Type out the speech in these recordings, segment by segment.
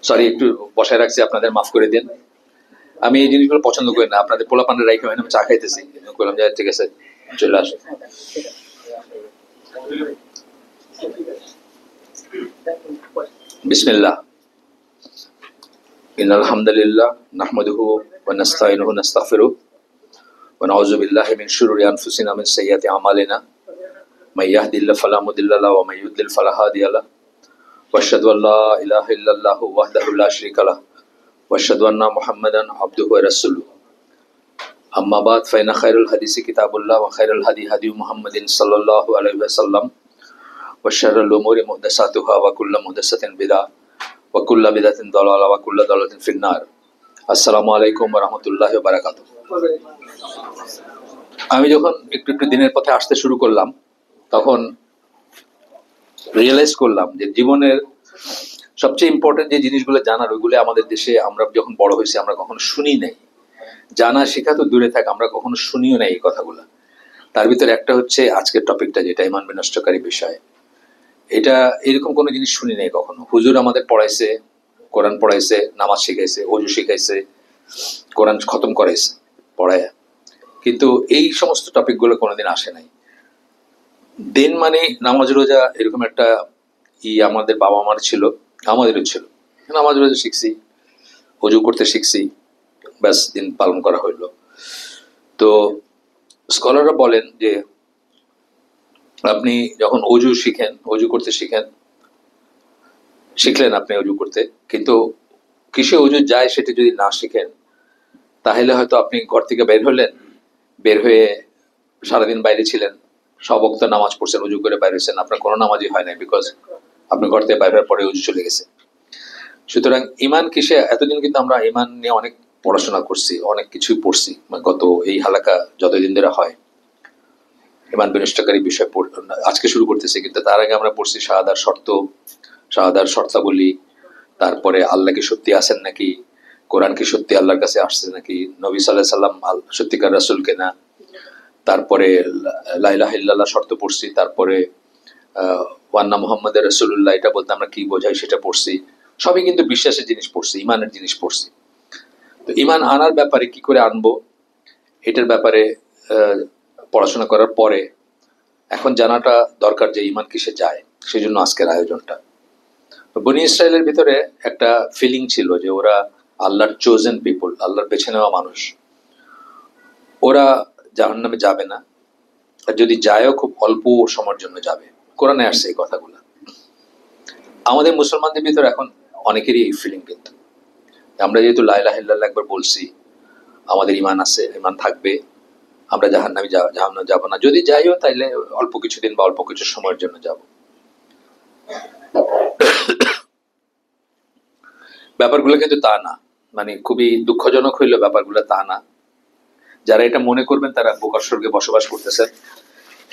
Sorry, একটু বসায় রাখছি, আপনাদের মাফ করে দিন। আমি এই জিনিসগুলো পছন্দ করি না, আপনাদের পোলা পান্ডা রাইখে আমি চা খাইতেছি, বললাম যে ঠিক আছে চলে আসে। বিসমিল্লাহ, ইন্নাল হামদুলিল্লাহ নাহমাদুহু ওয়া নাস্তাইনুহু ওয়া নাস্তাগফিরুহু ওয়া নাউযু বিল্লাহি মিন শুরুরি আনফুসিনা ওয়া মিন সাইয়্যাতি আমালিনা মান ইয়াহদিল্লাহু ফালা মুদিল্লা লাহু ওয়া মান ইউদ্লিল ফালা হাদিয়া লাহু ওয়া আশহাদু আল্লা ইলাহা ইল্লাল্লাহু ওয়াহদাহু লা শারীকা লাহু ওয়া আশহাদু আন্না মুহাম্মাদান আবদুহু ওয়া রাসূলুহু। আম্মা বাদ, ফাইনা খায়রুল হাদিসি কিতাবুল্লাহ ওয়া খায়রুল হাদি হাদি মুহাম্মাদিন সাল্লাল্লাহু আলাইহি ওয়াসাল্লাম ওয়া শাররুল উমুরি মুহদাসাতুহা ওয়া কুল্লু মুহদাসাতিন বিদআহ ওয়া কুল্লু বিদআতিন দালালাহ ওয়া কুল্লু দালালাতিন ফিন্নার। আসসালামু আলাইকুম ওয়া রাহমাতুল্লাহি ওয়া বারাকাতুহু। আমি যখন একটু একটু দিনের পথে আসতে শুরু করলাম তখন রিয়েলাইজ করলাম যে জীবনের সবচেয়ে ইম্পর্টেন্ট যে জিনিসগুলো জানার, ওইগুলো আমাদের দেশে আমরা যখন বড় হয়েছি আমরা কখনো শুনি নাই। জানা শেখা তো দূরে থাক, আমরা কখনো শুনিও নাই এই কথাগুলো। তার ভিতরে একটা হচ্ছে আজকের টপিকটা, যেটা ঈমান বিনষ্টকারী বিষয়। এটা এরকম কোনো জিনিস শুনি নাই কখনো। হুজুর আমাদের পড়াইছে, কোরআন পড়াইছে, নামাজ শিখাইছে, ওযু শিখাইছে, কোরআন খতম করাইছে পড়ায়, কিন্তু এই সমস্ত টপিকগুলো কোনোদিন আসে নাই। দিন মানে নামাজ রোজা, এরকম একটা আমাদের বাবা মার ছিল, আমাদেরও ছিল। নামাজ রোজা শিখছি, ওযু করতে শিখছি, ব্যাস দিন পালন করা হইল। তো স্কলাররা বলেন যে আপনি যখন ওযু শিখেন, ওযু করতে শিখলেন আপনি ওযু করতে, কিন্তু কিসে ওযু যায় সেটা যদি না শিখেন তাহলে হয়তো আপনি ঘর থেকে বের হলেন, বের হয়ে সারাদিন বাইরে ছিলেন, সব ওয়াক্ত নামাজ পড়ছেন, ওযু করে বাইরে হয়েছেন, আপনার কোনো নামাজই হয় নাই, বিকজ আপনি ঘর থেকে বাইরে হওয়ার পরে ওযু চলে গেছে। সুতরাং ইমান কিসে, এতদিন কিন্তু আমরা ইমান নিয়ে অনেক পড়াশোনা করছি, অনেক কিছুই পড়ছি, গত এই হালাকা যতদিন ধরে হয় ঈমান বিনষ্টকারী বিষয় আজকে শুরু করতেছি, কিন্তু তার আগে আমরা পড়ছি শাহাদার শর্ত, শাহাদার শর্তাবলী, তারপরে আল্লাহ কি সত্যি আছেন নাকি, কোরআন কি সত্যি আল্লাহর কাছে আসছে নাকি, নবী সাল্লাল্লাহু আলাইহি সাল্লাম সত্যিকার রাসূল কিনা, তারপরে লা ইলাহা ইল্লাল্লাহ শর্ত পড়ছি, তারপরে ওয়ান্না মুহাম্মাদুর রাসূলুল্লাহ, এটা বলতে আমরা কি বোঝাই সেটা পড়ছি। সবই কিন্তু বিশ্বাসের জিনিস পড়ছি, ইমানের জিনিস পড়ছি। তো ইমান আনার ব্যাপারে, কি করে আনবো এটার ব্যাপারে পড়াশোনা করার পরে এখন জানাটা দরকার যে ইমান কিসে যায়, সেই জন্য আজকের আয়োজনটা। বনি ইসরায়েলের ভিতরে একটা ফিলিং ছিল যে ওরা আল্লাহর চোজেন পিপল, আল্লাহর বেছে নেওয়া মানুষ, ওরা জাহান্নামে যাবে না, আর যদি যায়ও খুব অল্প সময়ের জন্য যাবে। কোরআনে আসছে এই কথাগুলো। আমাদের মুসলমানদের ভিতরে এখন অনেকেরই এই ফিলিং, কিন্তু আমরা যেহেতু লা ইলাহা ইল্লাল্লাহ একবার বলছি, আমাদের ইমান আছে, ইমান থাকবে, আমরা জাহান্নামে যাব না, যদি যাইও তাইলে অল্প কিছুদিন বা অল্প কিছু সময়ের জন্য যাব। ব্যাপারগুলো কিন্তু তা না, মানে খুবই দুঃখজনক হইলো ব্যাপারগুলো তা না। যারা এটা মনে করবেন তারা বোকার স্বর্গে বসবাস করতেছেন,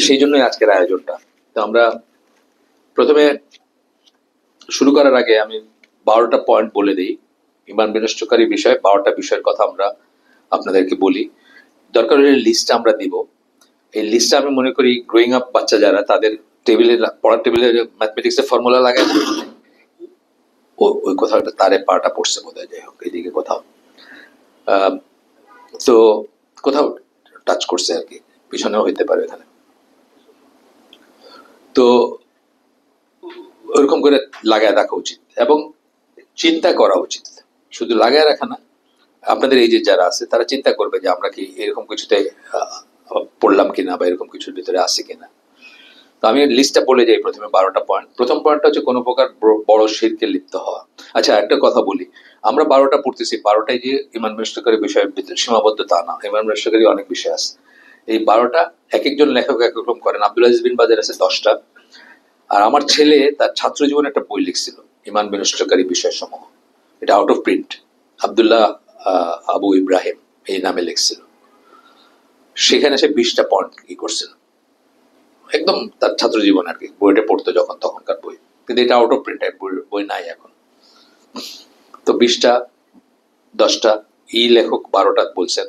সেই জন্যই আজকের আয়োজনটা। তো আমরা প্রথমে শুরু করার আগে আমি 12টা পয়েন্ট বলে দিই, ঈমান বিনষ্টকারী বিষয় 12টা বিষয়ের কথা আমরা আপনাদেরকে বলি। দরকার হলে লিস্টটা আমরা দিব। এই লিস্টটা আমি মনে করি গ্রোয়িং আপ বাচ্চা যারা, তাদের টেবিলে, পড়ার টেবিলে ম্যাথমেটিক্সের ফর্মুলা লাগায়, ওই কোথাও একটা তারে পাটা পড়ছে বোধহয়, যাই হোক এদিকে কোথাও, তো কোথাও টাচ করছে আর কি, পিছনেও হইতে পারে এখানে। তো ওরকম করে লাগায় রাখা উচিত এবং চিন্তা করা উচিত, শুধু লাগায় রাখা না। আপনাদের এই যে যারা আছে তারা চিন্তা করবে যে আমরা কি এরকম কিছুতে পড়লাম কিনা, বা এরকম কিছুর ভিতরে আছে কিনা। তো আমি লিস্টটা বলে যাই প্রথমে 12টা পয়েন্ট। প্রথম পয়েন্টটা হচ্ছে কোনো প্রকার বড় শিরকে লিপ্ত হওয়া। আচ্ছা, একটা কথা বলি, আমরা 12টা পড়তেছি, 12টাই যে ঈমান বিনষ্টকারী বিষয়ের ভিতরে সীমাবদ্ধ তা না, ঈমান বিনষ্টকারী অনেক বিষয় আছে। এই 12টা এক একজন লেখক এক রকম করেন। আব্দুল আজিজ বিন বাজের আছে 10টা, আর আমার ছেলে তার ছাত্র জীবনে একটা বই লিখছিল ঈমান বিনষ্টকারী বিষয় সমূহ, এটা out of print, Abdullah Abu Ibrahim এই নামে লিখছিল। সেখানে সে 20টা পয়েন্ট কি করছিল, একদম তার ছাত্র জীবন আর কি, বইটা পড়তো যখন তখনকার বই, কিন্তু এটা আউট অফ প্রিন্ট, বই নাই এখন। তো 20টা 10টা, এই লেখক 12টা বলছেন,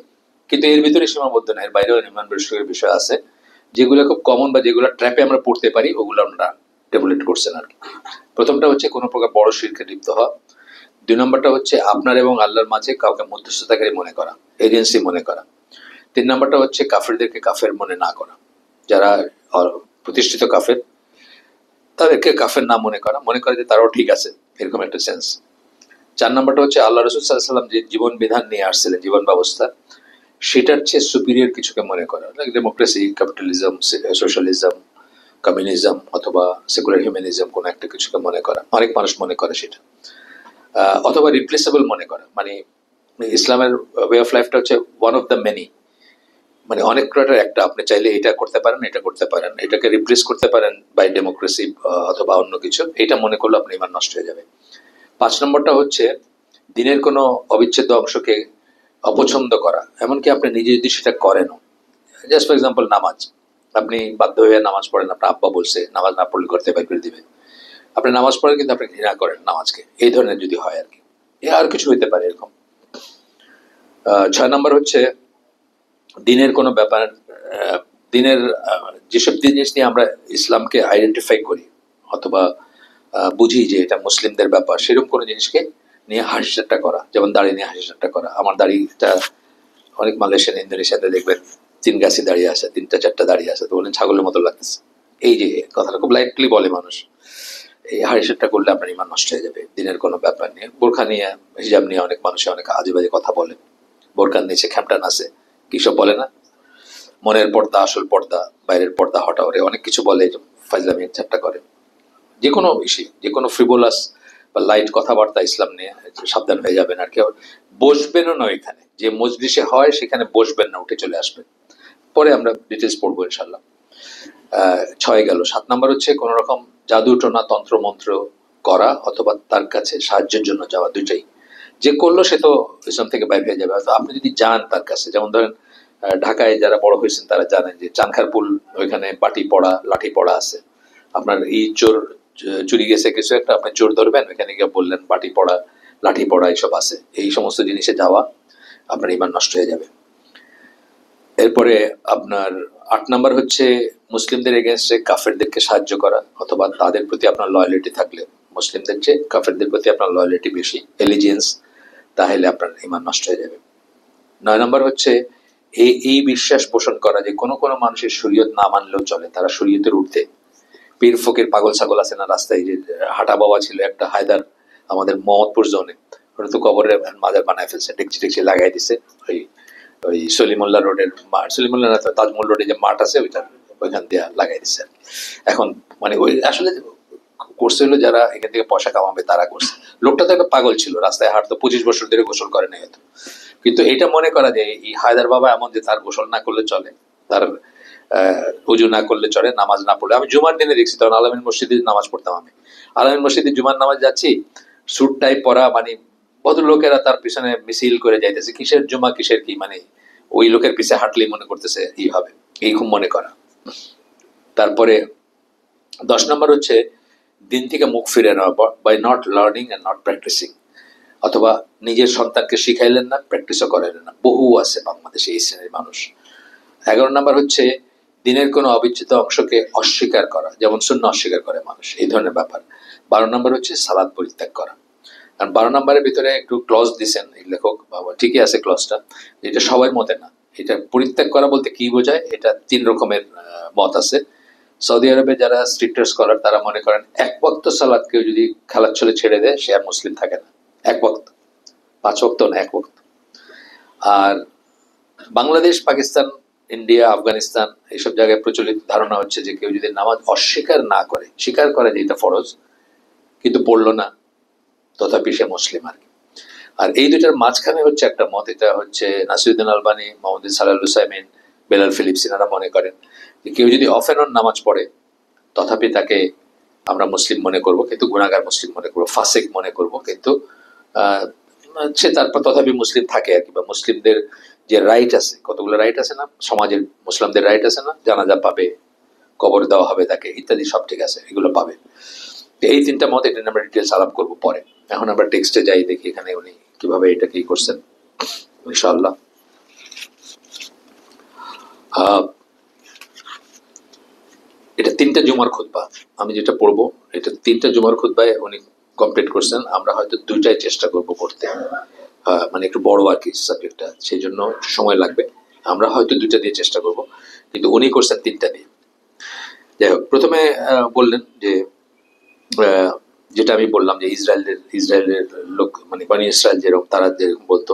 কিন্তু এর ভিতরে সীমাবদ্ধ না, এর বাইরেও ঈমান বিনষ্টকারী বিষয় আছে, যেগুলো খুব কমন বা যেগুলো ট্র্যাপে আমরা পড়তে পারি, ওগুলো আমরা টেবলেট করছেন আর কি। প্রথমটা হচ্ছে কোনো প্রকার বড় শিরকে লিপ্ত হওয়া, 2 নম্বরটা হচ্ছে আপনার এবং আল্লাহর মাঝে কাউকে মধ্যস্থতাকারী মনে করা, এজেন্সি মনে করা। 3 নম্বরটা হচ্ছে কাফেরদেরকে কাফের মনে না করা, যারা প্রতিষ্ঠিত কাফের তাদেরকে কাফের না মনে করা, মনে করে যে তারাও ঠিক আছে, এরকম একটা সেন্স। 4 নম্বরটা হচ্ছে আল্লাহ রসুল সাল্লাল্লাহু আলাইহি ওয়াসাল্লাম যে জীবন বিধান নিয়ে আসছিলেন, জীবন ব্যবস্থা, সেটার চেয়ে সুপিরিয়র কিছুকে মনে করা, like democracy, capitalism, socialism, communism অথবা সেকুলার হিউম্যানিজম, কোনো একটা কিছুকে মনে করা। অনেক মানুষ মনে করে সেটা। অথবা রিপ্লেসেবল মনে করা, মানে ইসলামের ওয়ে অফ লাইফটা হচ্ছে ওয়ান অফ দ্য মেনি, মানে অনেক কটার একটা। আপনি চাইলে এটা করতে পারেন, এটা করতে পারেন, এটাকে রিপ্লেস করতে পারেন বাই ডেমোক্রেসি অথবা অন্য কিছু। এটা মনে করলে আপনার ইমান নষ্ট হয়ে যাবে। 5 নম্বরটা হচ্ছে দিনের কোনো অবিচ্ছেদ্য অংশকে অপছন্দ করা, এমনকি আপনি নিজে যদি সেটা করেনও। জাস্ট ফর এক্সাম্পল নামাজ, আপনি বাধ্য হয়ে নামাজ পড়েন, আপনার আব্বা বলছে নামাজ না পড়লে করতে বের করে দিবে, আপনি নামাজ পড়েন কিন্তু আপনি ঘৃণা করেন নামাজকে, এই ধরনের যদি হয় আর কি, এ আর কিছু হইতে পারে এরকম। 6 নম্বর হচ্ছে দিনের কোনো ব্যাপার, দিনের যেসব জিনিস নিয়ে আমরা ইসলামকে আইডেন্টিফাই করি অথবা বুঝি যে এটা মুসলিমদের ব্যাপার, সেরকম কোনো জিনিসকে নিয়ে হাসি ঠাট্টা করা, যেমন দাড়ি নিয়ে হাসি ঠাট্টা করা। আমার দাড়িটা অনেক মালয়েশিয়ান, ইন্দোনেশিয়াতে দেখবেন 3 গাছি দাঁড়িয়ে আছে, 3টা 4টা দাঁড়িয়ে আছে, তো বলেন ছাগলের মতো লাগতেছে। এই যে কথাটা খুব লাইটলি বলে মানুষ, এই হাসি ঠাট্টা করলে আপনার ইমান নষ্ট হয়ে যাবে দিনের কোনো ব্যাপার নিয়ে। বোরখা নিয়ে, হিজাব নিয়ে অনেক মানুষে অনেক আজে বাজে কথা বলে, বোরখার নিচে খ্যামটান আছে, কিসব বলে না, মনের পর্দা আসল পর্দা, বাইরের পর্দা হটাও রে, অনেক কিছু বলে, ফাইজলামি ঠাট্টা করে। যে কোনো বিষয়, যে কোনো ফ্রিভোলাস বা লাইট কথাবার্তা ইসলাম নিয়ে সাবধান হয়ে যাবেন। আর কেউ বসবেনও না, এখানে যে মজলিসে হয় সেখানে বসবেন না, উঠে চলে আসবেন। পরে আমরা ডিটেলস পড়বো ইনশাল্লাহ। 6 গেল। 7 নম্বর হচ্ছে কোন রকম জাদু টোনা তন্ত্র মন্ত্র করা অথবা তার কাছে সাহায্যের জন্য যাওয়া, দুইটাই। যে করলো সে তো ইসলাম থেকে বাইরে হয়ে যাবে। আপনি যদি যান তার কাছে, যেমন ধরেন ঢাকায় যারা বড় হয়েছেন তারা জানেন যে চানখারপুল, ওইখানে বাটি পড়া, লাঠি পড়া আছে। আপনার এই চোর চুরি গেছে কিছু একটা, আপনি চোর ধরবেন, ওইখানে গিয়ে বললেন বাটি পড়া, লাঠি পড়া এইসব আছে, এই সমস্ত জিনিসে যাওয়া আপনার ইমান নষ্ট হয়ে যাবে। এরপরে আপনার 8 নাম্বার হচ্ছে মুসলিমদের এগেনস্টে কাফেরদেরকে সাহায্য করা অথবা তাদের প্রতি আপনার লয়ালিটি থাকলে, মুসলিমদের চেয়ে কাফেরদের প্রতি আপনার লয়ালিটি বেশি, এলিজিয়েন্স, তাহলে আপনার ইমান নষ্ট হয়ে যাবে। 9 নাম্বার হচ্ছে এই বিশ্বাস পোষণ করা যে কোনো কোনো মানুষের শরীয়ত না মানলেও চলে, তারা শরীয়তের ঊর্ধ্বে। পীর ফকির পাগল ছাগল আছে না রাস্তায়, যে হাঁটা বাবা ছিল একটা হায়দার আমাদের মোহাম্মদপুর জোনে, ওটা তো কবরের মাজার বানায় ফেলছে, ডেকচি টেকচি লাগাই দিছে। ওই সলিমুল্লাহ রোডের মাঠ, সলিমুল্লাহ না, তাজমহল রোডে যে মাঠ আছে ওইখান দিয়ে লাগাই দিচ্ছে। এখন মানে ওই আসলে করছে হলো যারা এখান থেকে পয়সা কামাবে তারা করছে। লোকটা তো একটা পাগল ছিল, রাস্তায় হাঁটতো, 25 বছর ধরে গোসল করে নাই হয়তো। কিন্তু এটা মনে করা যে এই হায়দার বাবা এমন যে তার গোসল না করলে চলে, তার উজু না করলে চলে, নামাজ না পড়লে। আমি জুমার দিনে দেখছি, তখন আলামিন মসজিদে নামাজ পড়তাম আমি, আলামিন মসজিদে জুমার নামাজ যাচ্ছি, স্যুট টাই পরা, মানে ভদ্রলোকেরা তার পিছনে মিছিল করে যাইতেছে, কিসের জুমা কিসের কি, মানে ওই লোকের পিছে হাঁটলেই মনে করতেছে এই হবে, এই খুব মনে করা। তারপরে 10 নম্বর হচ্ছে দিন থেকে মুখ ফিরে নেওয়া, by not learning and not practising, অথবা নিজের সন্তানকে শিখাইলেন না, প্র্যাকটিসও করাইলেন না। বহু আছে বাংলাদেশে এই শ্রেণীর মানুষ। 11 নম্বর হচ্ছে দিনের কোনো অবিচ্ছেদ্য অংশকে অস্বীকার করা, যেমন সুন্নাহ অস্বীকার করে মানুষ, এই ধরনের ব্যাপার। 12 নম্বর হচ্ছে সালাত পরিত্যাগ করা। কারণ 12 নম্বরের ভিতরে একটু ক্লজ দিচ্ছেন এই লেখক, বাবা ঠিকই আছে ক্লজটা, এটা সবার মতে না। এটা পরিত্যাগ করা বলতে কি বোঝায়, এটা 3 রকমের মত আছে। সৌদি আরবে যারা স্ট্রিক্টার স্কলার তারা মনে করেন 1 ওয়াক্ত সালাত কেউ যদি খেলার ছলে ছেড়ে দেয় সে আর মুসলিম থাকে না। 1 ওয়াক্ত, 5 ওয়াক্ত না, 1 ওয়াক্ত। আর বাংলাদেশ, পাকিস্তান, ইন্ডিয়া, আফগানিস্তান এইসব জায়গায় প্রচলিত ধারণা হচ্ছে যে কেউ যদি নামাজ অস্বীকার না করে, স্বীকার করে যে এটা ফরজ কিন্তু পড়লো না, তথাপি সে মুসলিম আর কি। আর এই দুটার মাঝখানে হচ্ছে একটা মত, এটা হচ্ছে নাসিরুদ্দিন আলবানী, মোহাম্মদ সালাল হুসাইমিন, বেলাল ফিলিপস, এনারা মনে করেন যে কেউ যদি অফ এন্ড অন নামাজ পড়ে তথাপি তাকে আমরা মুসলিম মনে করব, কিন্তু গুনাহগার মুসলিম মনে করবো, ফাসিক মনে করব, কিন্তু সে তারপর তথাপি মুসলিম থাকে আর কি। বা মুসলিমদের যে রাইট আছে, কতগুলো রাইট আছে না সমাজের, মুসলিমদের রাইট আছে না, জানাজা পাবে, কবর দেওয়া হবে তাকে, ইত্যাদি সব ঠিক আছে, এগুলো পাবে। এই 3টা মত, এটা আমরা ডিটেলস আলাপ করবো পরে। এখন আমরা টেক্সটে যাই, দেখি এখানে উনি কিভাবে এটা কি করছেন ইনশাআল্লাহ। এটা 3টা জুমার খুতবা, আমি যেটা পড়বো এটা 3টা জুমার খুতবায় উনি কমপ্লিট করছেন, আমরা হয়তো দুইটাই চেষ্টা করব করতে, মানে একটু বড় আর কি সাবজেক্টটা, সেই জন্য একটু সময় লাগবে। আমরা হয়তো দুইটা দিয়ে চেষ্টা করব, কিন্তু উনি করছেন তিনটা দিয়ে। যাই হোক, প্রথমে বললেন যে যেটা আমি বললাম যে ইসরায়েলের লোক মানে বানি ইসরায়েল যেরকম তারা যেরকম বলতো,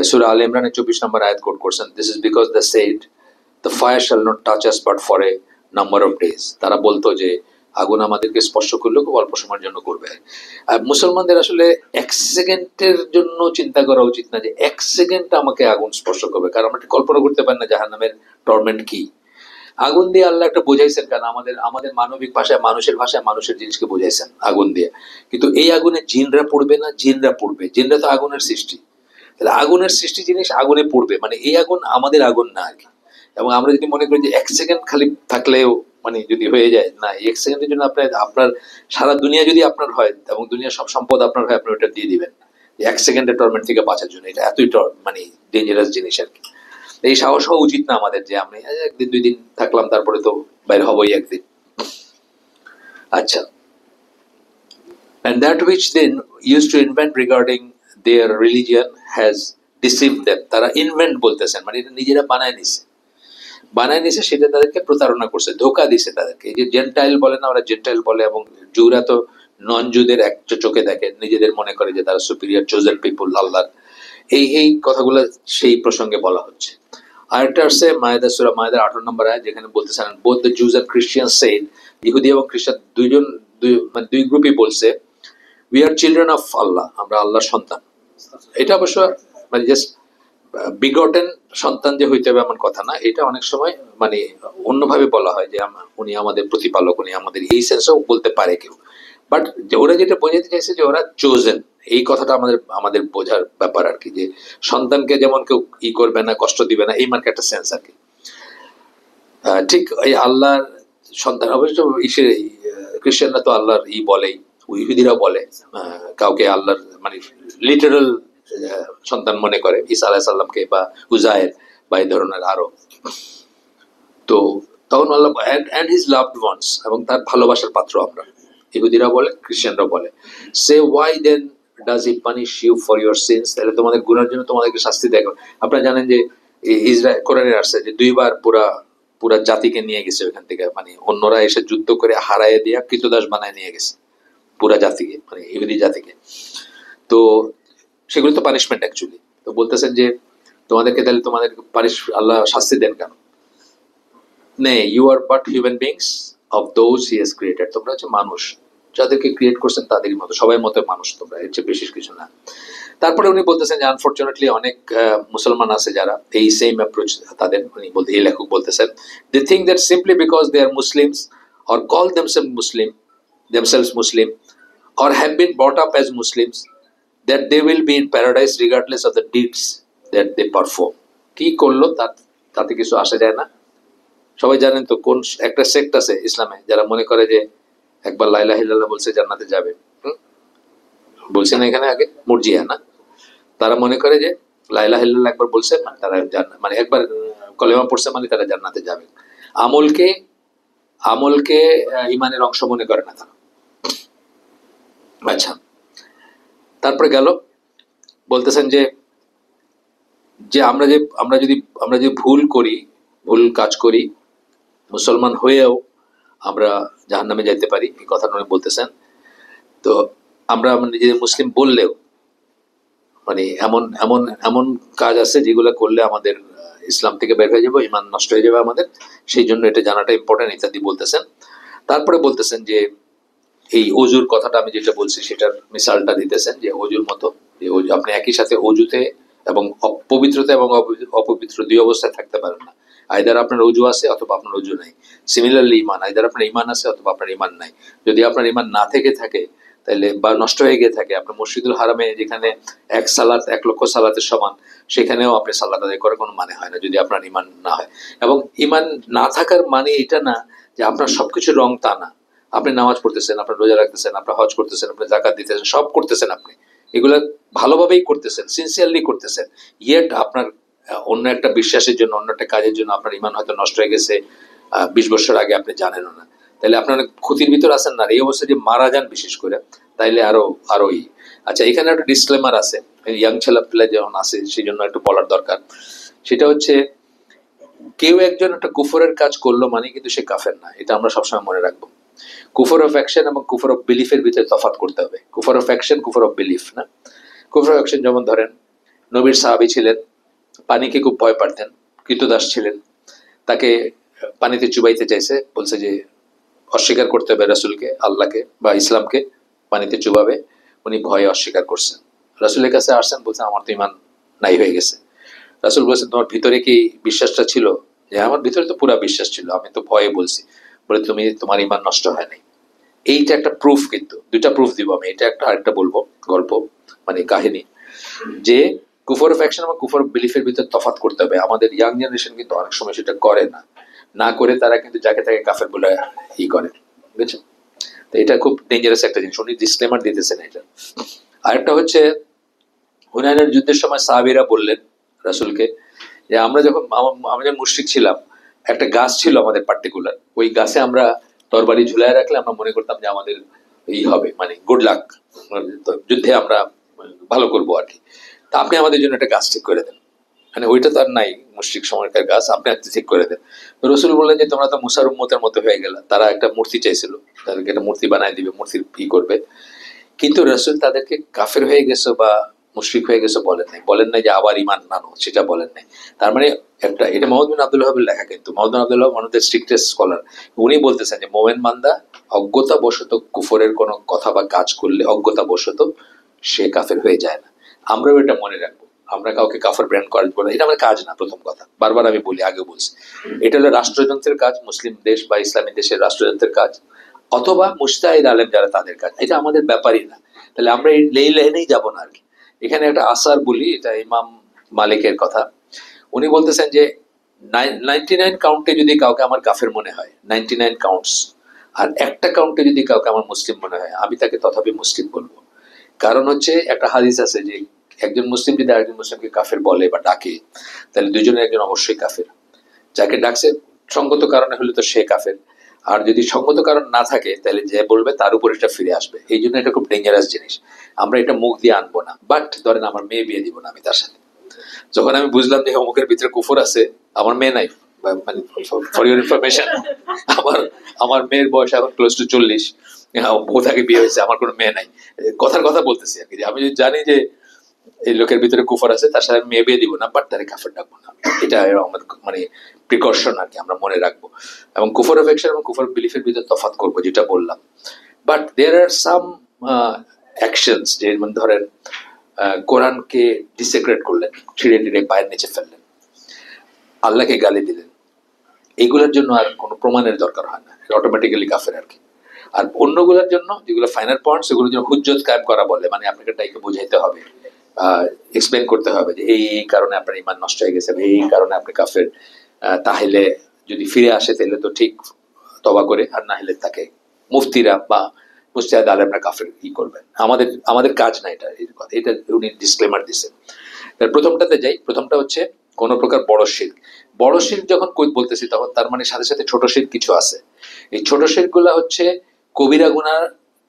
সূরা আল ইমরানের 24 নম্বর আয়াত কোট করছেন, this is because the said the fire shall not touch us but for a number of days. তারা বলতো যে আগুন আমাদেরকে স্পর্শ করলেও খুব অল্প সময়ের জন্য করবে। আর মুসলমানদের আসলে এক সেকেন্ডের জন্য চিন্তা করা উচিত না যে এক সেকেন্ড আমাকে আগুন স্পর্শ করবে, কারণ আমরা কল্পনা করতে পারি না জাহান্নামের টর্মেন্ট কি। আগুন দিয়ে আল্লাহ একটা বোঝাইছেন, কারণ আমাদের আমাদের মানবিক ভাষায় মানুষের জিনিসকে বোঝাইছেন আগুন দিয়ে। কিন্তু এই আগুনে জিনরা পড়বে না, জিনরা পড়বে, জিনরা তো আগুনের সৃষ্টি, তাহলে আগুনের সৃষ্টি জিনিস আগুনে পড়বে, মানে এই আগুন আমাদের আগুন না আর কি। এবং আমরা যদি মনে করি যে এক সেকেন্ড খালি থাকলেও মানে যদি হয়ে যায়, না, এক সেকেন্ডের জন্য আপনার সারা দুনিয়া যদি আপনার হয় এবং দুনিয়ার সব সম্পদ আপনার হয়, আপনি ওটা দিয়ে দিবেন এক সেকেন্ডের টর্মেন্ট থেকে বাঁচার জন্য। এটা এতই মানে ডেঞ্জারাস জিনিস আর কি। এই সাহস হওয়া উচিত না আমাদের যে আমি একদিন দুই দিন থাকলাম, তারপরে তো বাইরে হবই একদিন। আচ্ছা, and that which they used to invent regarding their religion has deceived them. তারা ইনভেন্ট বলতেছেন, মানে এটা নিজেরা বানায় নিছে, সেটা তাদেরকে প্রতারণা করছে, ধোকা দিছে তাদেরকে। এই যে জেন্টাইল বলে না, ওরা জেন্টাইল বলে, এবং জুরা তো নন জুদের এক চোখে দেখে, নিজেদের মনে করে যে তারা সুপিরিয়র চোজেন পিপুল আল্লাহর। এই কথাগুলো সেই প্রসঙ্গে বলা হচ্ছে। আরেকটা আসছে মায়েদা, সূরা মায়েদার 18 নম্বর আয়াত, যেখানে বলতেছেন both the Jews and Christian said, ইহুদি এবং খ্রিস্টান দুই গ্রুপই বলছে, we are children of Allah, আমরা আল্লাহর সন্তান। এটা অবশ্য মানে জাস্ট বিগটেন সন্তান যে হইতে হবে এমন কথা না, এটা অনেক সময় মানে অন্যভাবে বলা হয় যে উনি আমাদের প্রতিপালক, উনি আমাদের, এই সেন্সেও বলতে পারে কেউ। বাট ওরা যেটা বোঝাতে চাইছে যে ওরা চোজেন, এই কথাটা আমাদের বোঝার ব্যাপার আর কি, যে সন্তানকে যেমন কেউ করবে না, কষ্ট দিবে না, এই মার্কে একটা সেন্স আর কি। ঠিক এই আল্লাহর সন্তান, অবশ্য খ্রিস্টানরা তো আল্লাহর বলেই, ইহুদিরাও বলে, কাউকে আল্লাহর মানে লিটারাল সন্তান মনে করে, ঈসা আলাইহিস সালামকে বা উজায়ের বা এই ধরনের আরো। তো তখন আল্লাহ and his loved ones, এবং তার ভালোবাসার পাত্র আমরা, ইহুদিরা বলে, খ্রিস্টানরা বলে। সে why then does he punish you for your sins? তাহলে তোমাদের গুনাহের জন্য তোমাদেরকে শাস্তি দেয়। আপনারা জানেন যে ইসরায়েল কোরআনে আসছে যে দুইবার পুরা জাতিকে নিয়ে গেছে ওইখান থেকে, মানে অন্যরা এসে যুদ্ধ করে হারায় দিয়ে কৃতদাস বানায় নিয়ে গেছে পুরা জাতিকে, মানে ইহুদি জাতিকে। তো সেগুলো তো পানিশমেন্ট অ্যাকচুয়ালি। তো বলতেছেন যে তোমাদেরকে তাহলে আল্লাহ শাস্তি দেন কেন? Nay, you are but human beings of those he has created, তোমরা হচ্ছে মানুষ, যাদেরকে ক্রিয়েট করছেন তাদেরই মতো, সবাই মতো মানুষ তোমরা, এর চেয়ে বিশেষ কিছু না। তারপরে উনি বলতেছেন যে আনফরচুনেটলি অনেক মুসলমান আছে যারা এই সেম অ্যাপ্রোচ তাদের, উনি বলতে, এই লেখক বলতেছেন, they think that simply because they are Muslims or call themselves Muslim or have been brought up as Muslims that they will be in paradise regardless of the deeds that they perform. কি করলো তাতে কিছু আসা যায় না। সবাই জানেন তো কোন একটা সেক্ট আছে ইসলামে যারা মনে করে যে একবার লা ইলাহা ইল্লাল্লাহ বলছে জান্নাতে যাবে। বলছে না এখানে আগে, মুরজিয়া না, তারা মনে করে যে লা ইলাহা ইল্লাল্লাহ একবার বলছে তারা জান্নাত, মানে একবার কলেমা পড়ছে মানে তারা জান্নাতে যাবে। আমলকে ইমানের অংশ মনে করে না তারা। আচ্ছা, তারপরে গেল বলতেছেন যে আমরা যদি ভুল কাজ করি, মুসলমান হয়েও আমরা জাহান্নামে যাইতে পারি, এই কথাটা উনি বলতেছেন। তো আমরা নিজেদের মুসলিম বললেও মানে এমন কাজ আছে যেগুলো করলে আমাদের ইসলাম থেকে বের হয়ে যাবো, ইমান নষ্ট হয়ে যাবে আমাদের, সেই জন্য এটা জানাটা ইম্পর্টেন্ট ইত্যাদি বলতেছেন। তারপরে বলতেছেন যে এই অজুর কথাটা আমি যেটা বলছি সেটার মিসালটা দিতেছেন, যে অজুর মতো, যে আপনি একই সাথে অজুতে এবং পবিত্রতা এবং অপবিত্র দুই অবস্থায় থাকতে পারেন না। আইদার আপনার অজু আছে অথবা আপনার অজু নাই। সিমিলারলি ইমান, আইদার আপনার ইমান আছে অথবা আপনার ইমান নাই। যদি আপনার ইমান না থেকে থাকে তাহলে, বা নষ্ট হয়ে গিয়ে থাকে, আপনার মসজিদুল হারামে যেখানে 1 লক্ষ সালাতের সমান, সেখানেও আপনি সালাত আদায় করার কোনো মানে হয় না যদি আপনার ইমান না হয়। এবং ইমান না থাকার মানে এটা না যে আপনার সবকিছু রং, তা না। আপনি নামাজ পড়তেছেন, আপনার রোজা রাখতেছেন, আপনার হজ করতেছেন, আপনি যাকাত দিতেছেন, সব করতেছেন, আপনি এগুলা ভালোভাবেই করতেছেন, সিনসিয়ারলি করতেছেন, ইয়েট আপনার অন্য একটা বিশ্বাসের জন্য, অন্য একটা কাজের জন্য আপনার ইমান হয়তো নষ্ট হয়ে গেছে 20 বছর আগে, আপনি জানেনও না। তাহলে আপনার ক্ষতির ভিতর আছেন না। এই অবস্থায় যে মারা যান, বিশেষ করে তাইলে আরোই। আচ্ছা, এখানে একটা ডিসক্লেমার আছে, ইয়াং ছেলেপেলে যখন আছে সেই জন্য একটু বলার দরকার। সেটা হচ্ছে, কেউ একজন একটা কুফরের কাজ করলো মানে কিন্তু সে কাফের না, এটা আমরা সবসময় মনে রাখবো। কুফর অফ অ্যাকশন এবং কুফর অফ বিলিফের ভিতরে তফাৎ করতে হবে। কুফর অফ অ্যাকশন, কুফর অফ বিলিফ না। কুফর অফ অ্যাকশন যেমন ধরেন, নবীর সাহাবী ছিলেন, পানিকে খুব ভয় পারতেন, কৃতদাস ছিলেন, তাকে পানিতে চুবাইতে চাইছে, বলছে যে অস্বীকার করতে হবে রাসূলকে, আল্লাহকে বা ইসলামকে, পানিতে চুবাবে। উনি ভয়ে অস্বীকার করছেন, রাসূলের কাছে আসছেন, বলছেন আমার তো ইমান নাই হয়ে গেছে। রাসূল বলছেন তোমার ভিতরে কি বিশ্বাসটা ছিল? যে আমার ভিতরে তো পুরা বিশ্বাস ছিল, আমি তো ভয়ে বলছি। বলে তুমি, তোমার ইমান নষ্ট হয় নাই। এইটা একটা প্রুফ, কিন্তু দুইটা প্রুফ দিব আমি, এটা একটা আরেকটা বলবো গল্প, মানে কাহিনী, যে কুফর অফ অ্যাকশন এবং কুফর অফ বিলিফের ভিতরে তফাৎ করতে হবে। আমাদের ইয়াং জেনারেশন কিন্তু অনেক সময় সেটা করে না, না করে তারা কিন্তু যাকে তাকে কাফের বলে করে, বুঝছেন? তো এটা খুব ডেঞ্জারাস একটা জিনিস, উনি ডিসক্লেমার দিতেছেন এটা। আরেকটা হচ্ছে, হুনাইনের যুদ্ধের সময় সাহাবীরা বললেন রাসূলকে যে আমরা যখন আমরা যখন মুশরিক ছিলাম, একটা গাছ ছিল আমাদের পার্টিকুলার, ওই গাছে আমরা তরবারি ঝুলায় রাখলে আমরা মনে করতাম যে আমাদের হবে, মানে গুড লাক, যুদ্ধে আমরা ভালো করবো আর কি। তা আপনি আমাদের জন্য একটা গাছ ঠিক করে দেন, মানে ওইটা তো আর নাই, মুশরিক সময়কার গাছ, আপনি একটা ঠিক করে দেন। রসুল বললেন যে তোমরা তো মুসার উম্মতের মতো হয়ে গেল। তারা একটা মূর্তি চাইছিল, তাদেরকে একটা মূর্তি বানায় দিবে, মূর্তির করবে। কিন্তু রসুল তাদেরকে কাফের হয়ে গেছো বা মুশরিক হয়ে গেছো বলেন নাই যে আবার ইমান নানো, সেটা বলেন নাই। তার মানে একটা, এটা মোহাম্মদ বিন আব্দুল ওয়াহাবের লেখা, কিন্তু Muhammad bin Abdul Wahhab one of the strictest scholar. উনি বলতেছেন যে মোমেন বান্দা অজ্ঞতা বশত কুফরের কোনো কথা বা কাজ করলে অজ্ঞতা বশত সে কাফের হয়ে যায় না। আমরাও এটা মনে রাখবো, আমরা কাউকে কাফের ব্র্যান্ড করা বলে এটা আমার কাজ না। প্রথম কথা, বারবার আমি বলি, আগে বলছি, এটা হলো রাষ্ট্রযন্ত্রের কাজ, মুসলিম দেশ বা ইসলামী দেশের রাষ্ট্রযন্ত্রের কাজ, অথবা মুস্তাহিদ আলেম যারা তাদের কাজ, এটা আমাদের ব্যাপারই না। তাহলে আমরা এই লাইনেই যাবো না আর কি। এখানে একটা আসার বলি, এটা ইমাম মালিকের কথা। উনি বলতেছেন যে 99 কাউন্টে যদি কাউকে আমার কাফের মনে হয়, 99 কাউন্টস, আর একটা কাউন্টে যদি কাউকে আমার মুসলিম মনে হয়, আমি তাকে তথাপি মুসলিম বলবো। কারণ হচ্ছে একটা হাদিস আছে যে একজন মুসলিম যদি আরেকজন মুসলিমকে কাফের বলে বা ডাকে, তাহলে দুজনের একজন অবশ্যই কাফের। যাকে ডাকছে সঙ্গত কারণে হলে তো সে কাফের, আর যদি সঙ্গত কারণ না থাকে তাহলে যে বলবে তার উপর এটা ফিরে আসবে। এই জন্য এটা খুব ডেঞ্জারাস জিনিস, আমরা এটা মুখ দিয়ে আনবো না। বাট ধরেন আমার মেয়ে বিয়ে দিব না আমি তার সাথে, যখন আমি বুঝলাম যে অমুকের ভিতরে কুফর আছে, আমার মেয়ে নাই, মানে ফর ইউর ইনফরমেশন, আমার আমার মেয়ের বয়স এখন ক্লোজ টু 40, বউ থাকে, বিয়ে হয়েছে, আমার কোনো মেয়ে নাই। কথার কথা বলতেছি আর কি, যে আমি যদি জানি যে এই লোকের ভিতরে কুফর আছে, তার সাথে মেয়ে বিয়ে দিব না, বাট তারে কাফের ডাকবো না। এটা আমাদের মানে প্রিকশন আর কি, আমরা মনে রাখবো। এবং কুফর অফ অ্যাকশন এবং কুফর বিলিফের ভিতরে তফাৎ করবো, যেটা বললাম। But there R some actions, যেমন ধরেন কোরআনকে ডিসেক্রেট করলেন, ছিঁড়ে টিড়ে পায়ের নিচে ফেললেন, আল্লাহকে গালি দিলেন, এইগুলোর জন্য আর কোনো প্রমাণের দরকার হয় না, অটোমেটিক্যালি কাফের আর কি। আর অন্যগুলোর জন্য যেগুলো ফাইনাল পয়েন্টস, সেগুলোর জন্য হুজ্জত কায়েম করা বলে, মানে আপনাকে তাইকে বোঝাইতে হবে, এক্সপ্লেন করতে হবে যে এই কারণে আপনার ইমান নষ্ট হয়ে গেছে, এই কারণে আপনি কাফের। তাহলে যদি ফিরে আসে তাহলে তো ঠিক, তবা করে, আর না হলে তাকে মুফতিরা বা মুস্তাহিদ আলেমরা কাফের করবেন। আমাদের আমাদের কাজ না এটা, এটা উনি ডিসক্লেমার দিচ্ছেন। প্রথমটাতে যাই, প্রথমটা হচ্ছে কোন প্রকার বড় শিরক। বড় শিরক যখন বলতেছি, তখন তার মানে সাথে সাথে ছোট শিরক কিছু আছে। এই ছোট শিরক গুলা হচ্ছে কবিরা গুনাহ,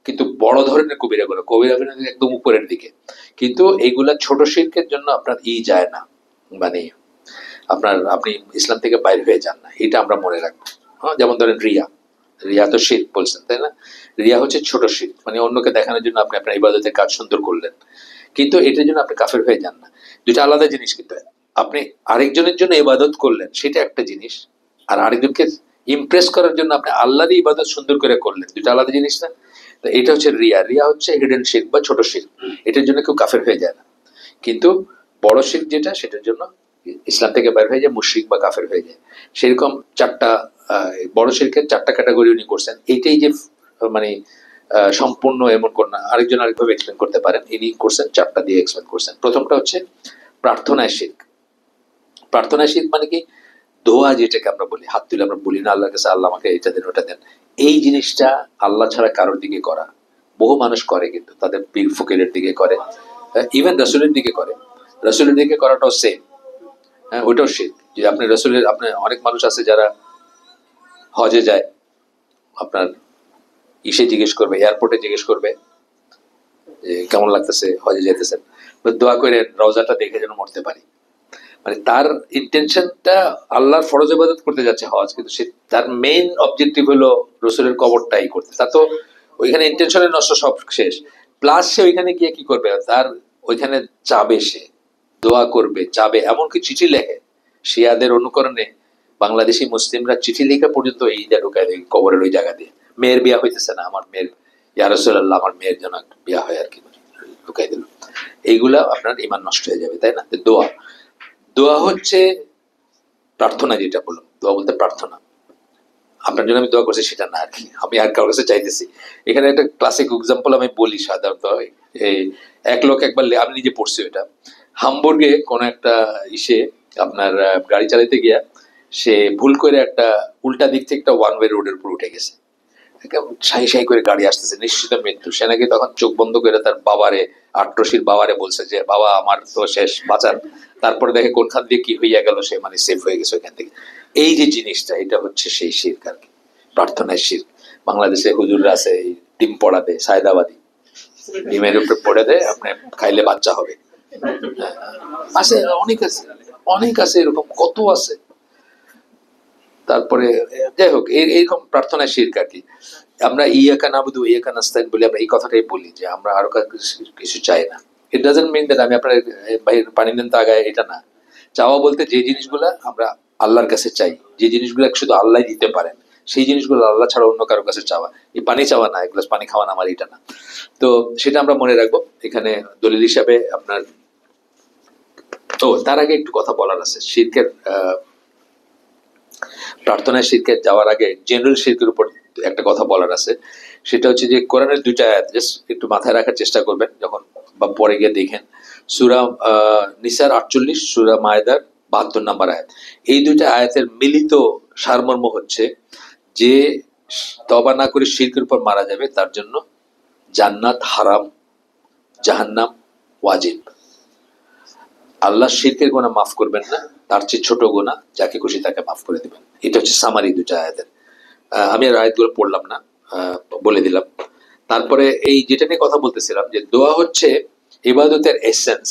কিন্তু বড় ধরনের কবিরা গুনাহ, কবিরা গুনাহ একদম উপরের দিকে। কিন্তু এইগুলা ছোট শিরকের জন্য আপনার যায় না, মানে আপনি ইসলাম থেকে বাইরে হয়ে যান না, এটা আমরা মনে রাখবো। হ্যাঁ, যেমন ধরেন রিয়া, রিয়া তো শিরক বলছেন, তাই না? রিয়া হচ্ছে ছোট শিরক, মানে অন্যকে দেখানোর জন্য আপনি আপনার ইবাদতের কাজ সুন্দর করলেন, কিন্তু এটার জন্য আপনি কাফের হয়ে যান না। দুইটা আলাদা জিনিস। কিন্তু আপনি আরেকজনের জন্য ইবাদত করলেন, সেটা একটা জিনিস, আর আরেকজনকে ইমপ্রেস করার জন্য আপনি আল্লাহরই ইবাদত সুন্দর করে করলেন, দুইটা আলাদা জিনিস না? তো এটা হচ্ছে রিয়া। রিয়া হচ্ছে হিডেন শিরক বা ছোট শিরক, এটার জন্য কেউ কাফের হয়ে যায় না। কিন্তু বড় শিরক যেটা, সেটার জন্য ইসলাম থেকে বের হয়ে যায়, মুশরিক বা কাফের হয়ে যায়। সেরকম চারটা বড় শিরকের চারটা ক্যাটাগরি উনি করছেন। এইটাই যে মানে সম্পূর্ণ এমন কোন না, আরেকজন আরেকভাবে এক্সপ্লেন করতে পারেন, ইনি করছেন চারটা দিয়ে এক্সপ্লেন করছেন। প্রথমটা হচ্ছে প্রার্থনায় শিরক। প্রার্থনায় শিরক মানে কি? দোয়া, যেটাকে আমরা বলি, হাত তুলে আমরা বলি না আল্লাহর কাছে, আল্লাহ আমাকে এটা দেন ওটা দেন, এই জিনিসটা আল্লাহ ছাড়া কারোর দিকে করা। বহু মানুষ করে, কিন্তু তাদের পীর ফকিরের দিকে করে, ইভেন রসুলের দিকে করে। রসুলের দিকে করাটাও সেম, হ্যাঁ, ওইটাও শিরক। যে আপনি রসুলের, আপনি অনেক মানুষ আছে যারা হজে যায়, আপনার ইসে জিজ্ঞেস করবে, এয়ারপোর্টে জিজ্ঞেস করবে যে কেমন লাগতেছে, হজে যেতেছেন, দোয়া করে রওজাটা দেখে যেন মরতে পারি। মানে তার ইন্টেনশনটা আল্লাহর ফরজ ইবাদত করতে যাচ্ছে হজ, কিন্তু সে তার মেইন অবজেক্টিভ হলো রসুলের কবরটাই করতে। তা তো ওইখানে ইন্টেনশনের নষ্ট, সব শেষ। প্লাস সে ওইখানে গিয়ে কি করবে, তার ওইখানে চাবে, সে দোয়া করবে, চাবে, এমনকি চিঠি লেখে। শিয়াদের অনুকরণে বাংলাদেশি মুসলিমরা চিঠি লেখা পর্যন্ত এইটা ঢুকায় দেয় কবরের ওই জায়গা দিয়ে। মেয়ের বিয়া হইতেছে না, আমার মেয়ের, ইয়া রাসূলুল্লাহ আমার মেয়ের জন্য বিয়া হয় আর কি, ঢুকাই দিল। এইগুলা আপনার ইমান নষ্ট হয়ে যাবে, তাই না? দোয়া, দোয়া হচ্ছে প্রার্থনা, যেটা বললাম, দোয়া বলতে প্রার্থনা। আপনার জন্য আমি দোয়া করছি সেটা না আর কি, আমি আর কারোর কাছে চাইতেছি। এখানে একটা ক্লাসিক এক্সাম্পল আমি বলি সাধারণত, এই এক লোক একবার, আমি নিজে পড়ছি ওইটা, হামবুর্গে কোন একটা ইসে আপনার গাড়ি চালাইতে গিয়া সে ভুল করে একটা উল্টা দিক থেকে একটা ওয়ান ওয়ে রোডের উপর উঠে গেছে। সাই সাই করে গাড়ি আসতেছে, নিশ্চিত মৃত্যু। সে নাকি তখন চোখ বন্ধ করে তার বাবারে, আট্রসির বাবারে বলছে যে বাবা আমার তো শেষ, বাঁচান। তারপরে দেখে কোনখান দিয়ে কি হইয়া গেল, সে মানে সেফ হয়ে গেছে ওইখান থেকে। এই যে জিনিসটা, এটা হচ্ছে সেই শিরক আর কি, প্রার্থনার শিরক। বাংলাদেশে হুজুররা আছে, ডিম পড়া দেয়, সায়দাবাদী ডিমের উপরে পড়ে দেয়, আপনি খাইলে বাচ্চা হবে। আছে, অনেক আছে, অনেক আছে, এরকম কত আছে। তারপরে যাই হোক, এইরকম প্রার্থনায় শিরক আর কি। আমরা ইয়াকা নাবুদু ইয়াকা নাস্তাইন বলি, আমরা এই কথাটাই বলি যে আমরা আরো কিছু চাই না। ইট ডাজন্ট মিন দ্যাট আমি আপনার পানি দেন তো আগায়, এটা না। চাওয়া বলতে যে জিনিসগুলা আমরা আল্লাহর কাছে চাই, যে জিনিসগুলো শুধু আল্লাহ দিতে পারেন, সেই জিনিসগুলো আল্লাহ ছাড়া অন্য কারোর কাছে চাওয়া। এই পানি চাওয়া না, এক গ্লাস পানি খাওয়া না আমার, এটা না। তো সেটা আমরা মনে রাখবো এখানে দলিল হিসাবে আপনার। তো তার আগে একটু কথা বলার আছে শিরকের, প্রার্থনায় শিরকে যাওয়ার আগে জেনারেল শিরকের উপর একটা কথা বলার আছে। সেটা হচ্ছে যে কোরআনের দুইটা আয়াত জাস্ট একটু মাথায় রাখার চেষ্টা করবেন যখন বা পরে গিয়ে দেখেন। সূরা নিসার 48, সূরা মায়েদার 72 নম্বর আয়াত। এই দুইটা আয়াতের মিলিত সারমর্ম হচ্ছে যে তওবা না করে শিরকের উপর মারা যাবে, তার জন্য জান্নাত হারাম, জাহান্নাম ওয়াজিব। আল্লাহ শিরকের গুনাহ মাফ করবেন না, তার চেয়ে ছোট গুনাহ যাকে খুশি তাকে মাফ করে দিবেন। এটা হচ্ছে সামারি দুটা আয়াতের। আমি আর আয়াতগুলো পড়লাম না, বলে দিলাম। তারপরে এই যেটা নিয়ে কথা বলতেছিলাম, যে দোয়া হচ্ছে ইবাদতের এসেন্স।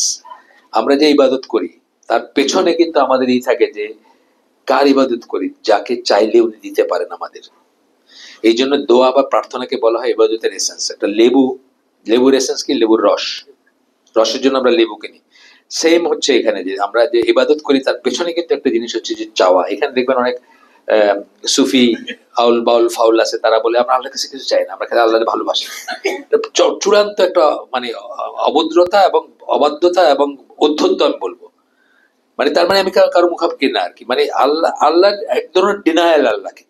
আমরা যে ইবাদত করি তার পেছনে কিন্তু আমাদের এই থাকে যে কার ইবাদত করি, যাকে চাইলে উনি দিতে পারেন আমাদের। এই জন্য দোয়া বা প্রার্থনাকে বলা হয় ইবাদতের এসেন্স। একটা লেবুর এসেন্স কি, লেবুর রস, রসের জন্য আমরা লেবু কিনি। সেম হচ্ছে এখানে, যে আমরা যে ইবাদত করি তার পেছনে কিন্তু একটা জিনিস হচ্ছে যে চাওয়া। এখানে দেখবেন অনেক সুফি আউল বাউল ফাউল আছে, তারা বলে আমরা আল্লাহর কাছে কিছু চাই না, আমরা খালি আল্লাহকে ভালোবাসি। চূড়ান্ত একটা মানে অভদ্রতা এবং অবাধ্যতা এবং অধ্যত্ত আমি বলবো। মানে তার মানে আমি কারো মুখাপেক্ষি না আর কি, মানে আল্লাহ এক ধরনের ডিনায়াল আল্লাহকে।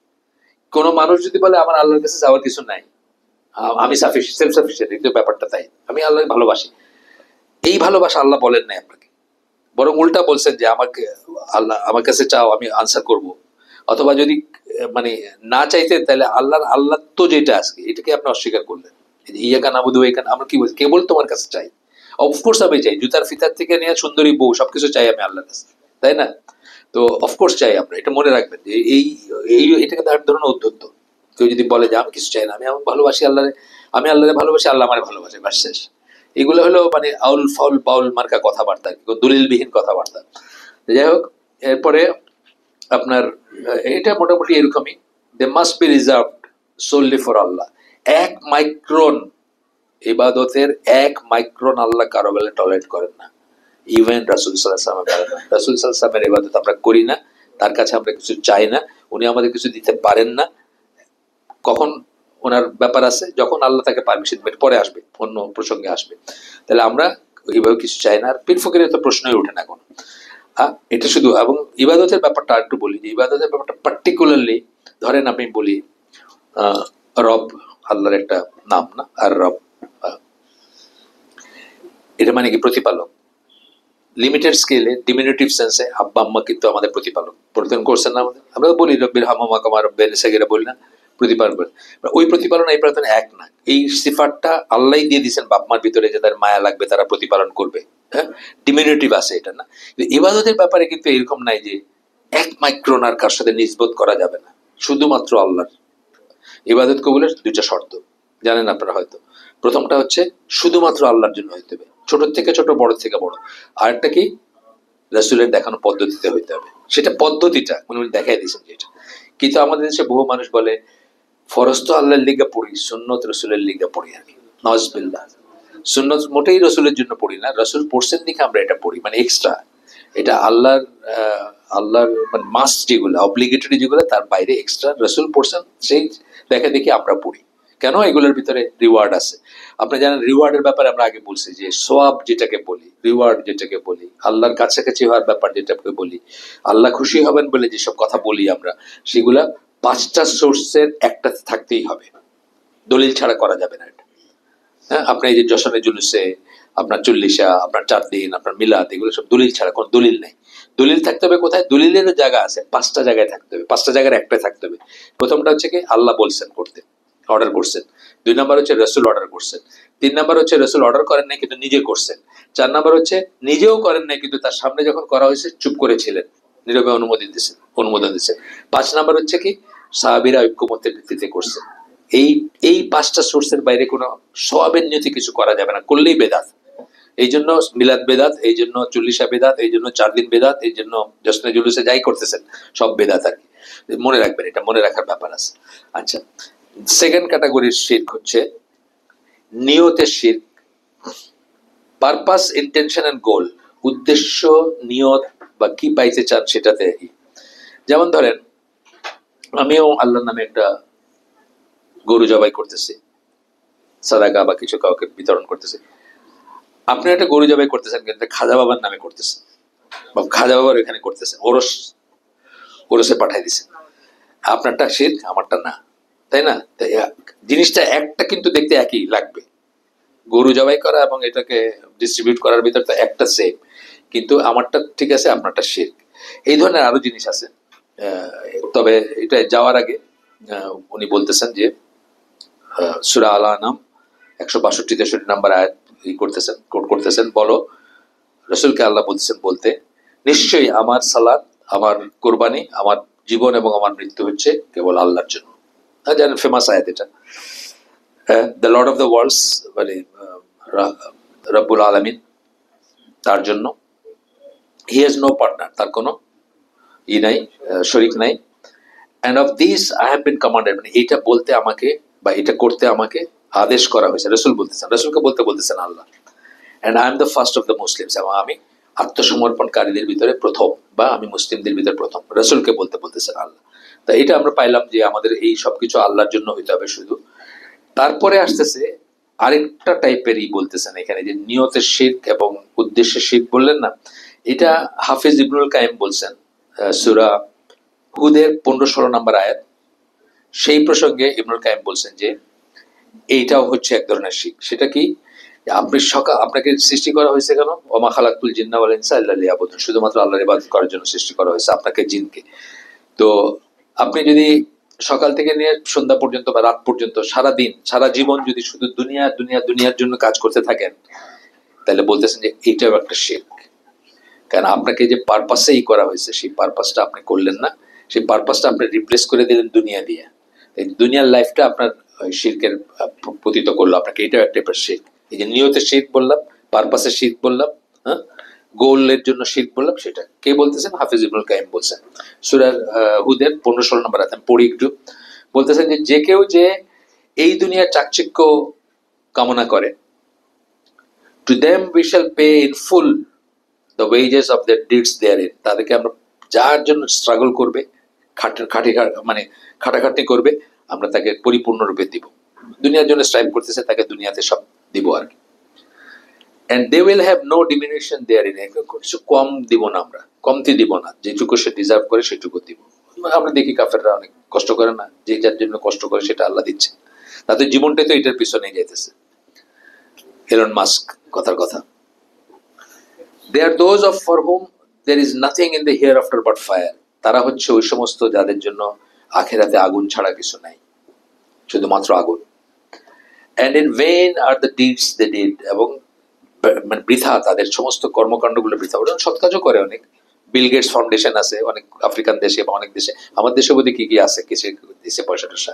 কোন মানুষ যদি বলে আমার আল্লাহর কাছে যাওয়ার কিছু নাই, আমি সেলফ সাফিসিয়েন্ট, এই ব্যাপারটা তাই, আমি আল্লাহকে ভালোবাসি, এই ভালোবাসা আল্লাহ বলেন নাই আপনাকে। বরং উল্টা বলছেন যে আমাকে আল্লাহ আমার কাছে চাও, আমি আনসার করব। অথবা যদি মানে না চাইতেন তাহলে আল্লাহ তো যেটা আজকে এটাকে আপনি অস্বীকার করলেন। ইয়াকা নাবুদু ইয়াকা, আমরা কি বলছি, কেবল তোমার কাছে চাই। অফকোর্স আমি চাই, জুতার ফিতার থেকে নিয়ে সুন্দরী বউ সবকিছু চাই আমি আল্লাহর কাছে, তাই না? তো অফকোর্স চাই আমরা, এটা মনে রাখবেন যে এই এই এটা কিন্তু এক ধরনের অধ্যত্ত। কেউ যদি বলে যে আমি কিছু চাই না, আমি ভালোবাসি আল্লাহরে, আমি আল্লাহরে ভালোবাসি, আল্লাহ আমার ভালোবাসে, বাস শেষ। এগুলো হলো মানে আউল ফাউল বাউল মার্কা কথাবার্তা, দলিলবিহীন কথাবার্তা। যাই হোক, এরপরে আপনার এটা মোটামুটি এরকমই, they must be reserved solely for Allah. 1 micron ইবাদতের 1 মাইক্রন আল্লাহ কারো বেলা টলারেট করেন না। ইভেন রাসূল সাল্লাল্লাহু আলাইহি ওয়াসাল্লাম, রাসূল সাল্লাল্লাহু আলাইহি ওয়াসাল্লামের ইবাদত আমরা করি না, তার কাছে আমরা কিছু চাই না, উনি আমাদের কিছু দিতে পারেন না। কখন ওনার ব্যাপার আছে, যখন আল্লাহ তাকে পারমিশন দেবেন, পরে আসবে, অন্য প্রসঙ্গে আসবে। তাহলে আমরা এইভাবে কিছু চাই না। আর পীর ফকিরের তো প্রশ্নই ওঠে না এখন। এটা শুধু, এবং ইবাদতের ব্যাপারটা একটু বলি, যে ইবাদতের ব্যাপারটা পার্টিকুলারলি ধরেন আমি বলি রব আল্লাহর একটা নাম না, আর রব এটা মানে কি প্রতিপালক। লিমিটেড স্কেলে ডিমিনিটিভ সেন্সে আব্বা আম্মা কিন্তু আমাদের প্রতিপালক, প্রতিপালন করছেন না আমাদের। আমরা বলি রব্বির হামমা কামা রব্বায়ানি সাগীরা, বলি না, প্রতিপালন করেন। ওই প্রতিপালন এই প্রার্থনা এক না, এই সিফাতটা আল্লাহই দিয়ে দিয়েছেন বাপ মার ভিতরে, যাদের মায়া লাগবে তারা প্রতিপালন করবে। হ্যাঁ, ডিমিনিটিভ আছে এটা না। ইবাদতের ব্যাপারে কিন্তু এরকম নাই যে 1 মাইক্রন আর কার সাথে নিসবত করা যাবে না, শুধুমাত্র আল্লাহর। ইবাদত কবুলের 2টা শর্ত জানেন আপনারা হয়তো। প্রথমটা হচ্ছে শুধুমাত্র আল্লাহর জন্য হইতে হবে, ছোট থেকে ছোট, বড় থেকে বড়। আরেকটা কি, রাসূলের দেখানো পদ্ধতিতে হইতে হবে। সেটা পদ্ধতিটা উনি দেখাই দিয়েছেন যেটা। কিন্তু আমাদের দেশে বহু মানুষ বলে ফরজ তো আল্লাহর লিগা পড়ি, সুন্নত রসুলের লিগা পড়ি আর কি। নাউজুবিল্লাহ। সুন্নত মোটেই রসুলের জন্য পড়ি না, রসুল পড়ছেন দিকে আমরা এটা পড়ি, মানে এক্সট্রা। এটা আল্লাহর মানে মাস্ট যেগুলো, অব্লিগেটরি যেগুলো, তার বাইরে এক্সট্রা রসুল পড়ছেন সেই দেখা দেখি আমরা পড়ি। কেন? এগুলোর ভিতরে রিওয়ার্ড আছে। আপনি জানেন রিওয়ার্ডের ব্যাপারে আমরা আগে বলছি যে সোয়াব যেটাকে বলি, রিওয়ার্ড যেটাকে বলি, আল্লাহর কাছাকাছি হওয়ার ব্যাপার যেটাকে বলি, আল্লাহ খুশি হবেন বলে যেসব কথা বলি আমরা, সেগুলা 5টা সোর্সের একটা থাকতেই হবে, দলিল ছাড়া করা যাবে না এটা। হ্যাঁ, আপনি এই যে যশনে জুলুসে আপনার 40 আপনার 4 দিন, আপনার মিলাদ, এগুলো সব দলিল ছাড়া, কোনো দলিল নেই। দলিল থাকতে হবে কোথায়? দলিলেরও জায়গা আছে, 5টা জায়গায় থাকতে হবে, 5টা জায়গার একটাই থাকতে হবে। প্রথমটা হচ্ছে কি, আল্লাহ বলছেন করতে, অর্ডার করছেন। 2 নাম্বার হচ্ছে রসুল অর্ডার করছেন। 3 নাম্বার হচ্ছে রসুল অর্ডার করেন নাই কিন্তু নিজে করছেন। 4 নাম্বার হচ্ছে নিজেও করেন নাই কিন্তু তার সামনে যখন করা হয়েছে চুপ করেছিলেন, নীরবে অনুমোদন দিচ্ছেন। 5 নাম্বার হচ্ছে কি, সাহাবীরা ঐক্যমত্যের ভিত্তিতে করছেন। এই এই 5টা সোর্সের বাইরে কোনো সওয়াবের নিয়তে কিছু করা যাবে না, করলেই বেদাত। এই জন্য মিলাদ বেদাত, এই জন্য 40 বেদাত, এই জন্য 4 দিন বেদাত, এই জন্য জশ্নে জুলুসে যাই করতেছেন সব বেদাত আর কি। মনে রাখবেন, এটা মনে রাখার ব্যাপার আছে। আচ্ছা, সেকেন্ড ক্যাটাগরির শিরক হচ্ছে নিয়তের শিরক। পারপাস, ইন্টেনশন এন্ড গোল, উদ্দেশ্য, নিয়ত বা কি পাইতে চান সেটাতে। যেমন ধরেন আমিও আল্লাহর নামে একটা গরু জবাই করতেছি, সাদাকা বা কিছু কাউকে বিতরণ করতেছি। আপনি একটা গরু জবাই করতেছেন কিন্তু খাজা বাবার নামে করতেছেন, বা খাজা বাবার এখানে করতেছেন, ওরসে পাঠাই দিচ্ছেন। আপনারটা শিরক, আমারটা না, তাই না? তাই জিনিসটা একটা কিন্তু দেখতে একই লাগবে, গরু জবাই করা এবং এটাকে ডিস্ট্রিবিউট করার ভিতর তো একটা সেম, কিন্তু আমারটা ঠিক আছে, আপনারটা শিরক। এই ধরনের আরো জিনিস আছে। তবে এটা যাওয়ার আগে উনি বলতেছেন যে সূরা আল আনাম 162-63 নাম্বার আয়াত কোট করতেছেন, বলো, রাসূলকে আল্লাহ বলতেছেন বলতে, নিশ্চয়ই আমার সালাত, আমার কোরবানি, আমার জীবন এবং আমার মৃত্যু হচ্ছে কেবল আল্লাহর জন্য। জানেন ফেমাস আয়াত এটা, the Lord of the worlds, মানে রব্বুল আলামিন, তার জন্য। হি হ্যাজ নো পার্টনার, তার কোনো নাই, শরীক নাই। And of this I have been commanded, মানে এটা বলতে আমাকে বা এটা করতে আমাকে আদেশ করা হয়েছে। রসুল বলতেছেন, রসুলকে বলতেছেন আল্লাহ। And I am the first of the Muslims, এবং আমি আত্মসমর্পণকারীদের ভিতরে প্রথম, বা আমি মুসলিমদের ভিতরে প্রথম। রসুলকে বলতেছেন আল্লাহ। তা এটা আমরা পাইলাম যে আমাদের এই সবকিছু আল্লাহর জন্য হইতে হবে শুধু। তারপরে আসতেছে আরেকটা টাইপেরই বলতেছেন এখানে, যে নিয়তের শিরক এবং উদ্দেশ্যের শিরক বললেন না, এটা হাফিজ ইবনুল কাইম বলছেন সূরা হুদের 15-16 নাম্বার আয়াত। সেই প্রসঙ্গে ইবনুল কাইম বলছেন যে এইটাও হচ্ছে এক ধরনের শিরক। সেটা কি? আপনাকে সৃষ্টি করা হয়েছে কেন? ওমা খালাকতুল জিন্না ওয়াল ইনসা ইল্লা লিয়াবুদুন, শুধুমাত্র আল্লাহর ইবাদত করার জন্য সৃষ্টি করা হয়েছে আপনাকে, জিনকে। তো আপনি যদি সকাল থেকে নিয়ে সন্ধ্যা পর্যন্ত বা রাত পর্যন্ত সারা দিন সারা জীবন যদি শুধু দুনিয়ার জন্য কাজ করতে থাকেন, তাহলে বলতেছেন যে এইটাও একটা শিরক। কারণ আপনাকে যে পারপাসেই করা হয়েছে সেই পারপাসটা আপনি করলেন না, সেই পারপাসটা আপনি রিপ্লেস করে দিলেন দুনিয়া দিয়ে। এই দুনিয়ার লাইফটা আপনার শিরকের পতিত করলো আপনাকে, এটাও একটা টাইপের শিরক। এই যে নিয়তের শিরক বললাম, পারপাসের শিরক বললাম, হ্যাঁ, গোলের জন্য শিরক বললাম, সেটা কে বলতেছেন? হাফিজ ইবনুল কাইম বলছেন সূরা হুদের 15-16 নম্বর আয়াত। আমি পড়ি একটু। বলতেছেন যে কেউ যে এই দুনিয়ার চাকচিক্য কামনা করে, to them we shall pay in full the wages of their deeds therein, তাদেরকে আমরা যার জন্য স্ট্রাগল করবে, মানে খাটাখাটনি করবে, আমরা তাকে পরিপূর্ণরূপে দিব। দুনিয়ার জন্য স্ট্রাইভ করতেছে, তাকে দুনিয়াতে সব দিব আর কি। and they will have no diminution therein, কিছু কম দিব না, আমরা কমতি দিব না, যেটুকু সে ডিজার্ভ করে সেটুকু দিব। আমরা দেখি কাফেররা অনেক কষ্ট করে না, যে যার জন্য কষ্ট করে সেটা আল্লাহ দিচ্ছে, তাদের জীবনটাই তো এটার পিছনেই যাইতেছে। এলন মাস্ক কথার কথা। They are those of for whom there is nothing in the hereafter but fire, তারা হচ্ছে ওই সমস্ত যাদের জন্য আখিরাতে আগুন ছাড়া কিছু নাই, শুধুমাত্র আগুন। and in vain are the deeds they did, এবং মানে বৃথা তাদের সমস্ত কর্মকাণ্ডগুলো বৃথা। ওরা সৎ কাজও করে অনেক, বিল গেটস ফাউন্ডেশন আছে অনেক আফ্রিকান দেশে বা অনেক দেশে, আমার দেশে বোধহয় কি আছে, কিসে দিছে পয়সা টয়সা,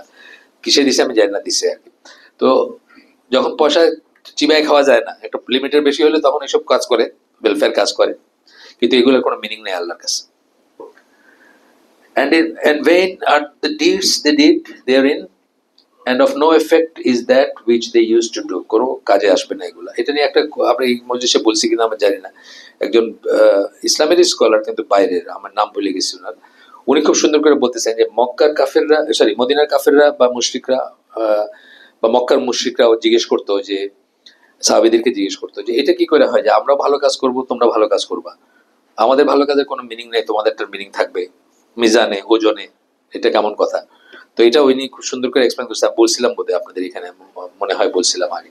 কিসে দিছে আমি জানি না, দিছে আর কি। তো যখন পয়সা চিবায় খাওয়া যায় না, একটা লিমিটের বেশি হলে তখন এসব কাজ করে, ওয়েলফেয়ার কাজ করে, কিন্তু এগুলোর কোনো মিনিং নেই আল্লাহর কাছে। And vain are the deeds they did therein, and of no effect is that which they used to do. কোনো কাজে আসবে না এগুলা। এটা নিয়ে একটা আমরা এই মজলিসে বলছি কিনা আমি জানি না, একজন ইসলামের স্কলার, কিন্তু বাইরের, আমার নাম ভুলে গেছি ওনার, উনি খুব সুন্দর করে বলতেছেন যে মক্কার কাফেররা, মদিনার কাফেররা বা মুশরিকরা, বা মক্কার মুশরিকরাও জিজ্ঞেস করতো যে, সাহাবীদেরকে জিজ্ঞেস করতো যে এটা কি করে হয় যে আমরা ভালো কাজ করব, তোমরা ভালো কাজ করবা, আমাদের ভালো কাজের কোনো মিনিং নেই, তোমাদেরটার মিনিং থাকবে মিজানে ওজনে, এটা কেমন কথা? তো এটা উনি খুব সুন্দর করে এক্সপ্লেন করছে, বলছিলাম বোধহয় আপনাদের এখানে, মনে হয় বলছিলাম আগে,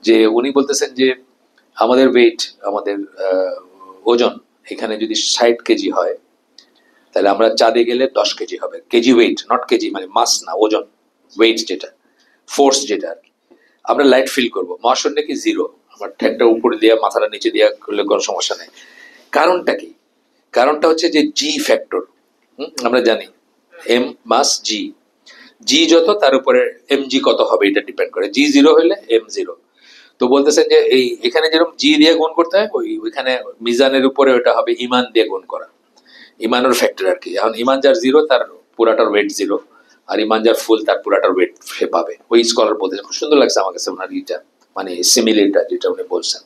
যে উনি বলতেছেন যে আমাদের ওয়েট, আমাদের ওজন এখানে যদি 60 কেজি হয়, তাহলে আমরা চাঁদে গেলে 10 কেজি হবে। কেজি ওয়েট, নট কেজি মানে মাস না, ওজন, ওয়েট যেটা, ফোর্স যেটা আর কি। আমরা লাইট ফিল করবো, মহাশূন্যে কি জিরো, আমার ঠ্যাংটা উপরে দিয়ে মাথাটা নিচে দিয়ে করলে কোনো সমস্যা নেই। কারণটা কি? কারণটা হচ্ছে যে জি ফ্যাক্টর, আমরা জানি এম মাস জি, জি যত তার উপরে এম জি কত হবে এটা ডিপেন্ড করে, জি জিরো হলে এম জিরো। তো বলতেছেন যে এই এখানে যেরকম জি দিয়ে গুণ করতে হয়, ওইখানে মিজানের উপরে ওটা হবে ইমান দিয়ে গুণ করা, ইমানের ফ্যাক্টর আর কি। এখন ইমান যার জিরো তার পুরাটার ওয়েট জিরো, আর ইমান যার ফুল তার পুরাটার ওয়েট সে পাবে। ওই স্কলার বলতেছে, খুব সুন্দর লাগছে আমার কাছে ওনার ইটা, মানে সিমিলিটা যেটা উনি বলছেন।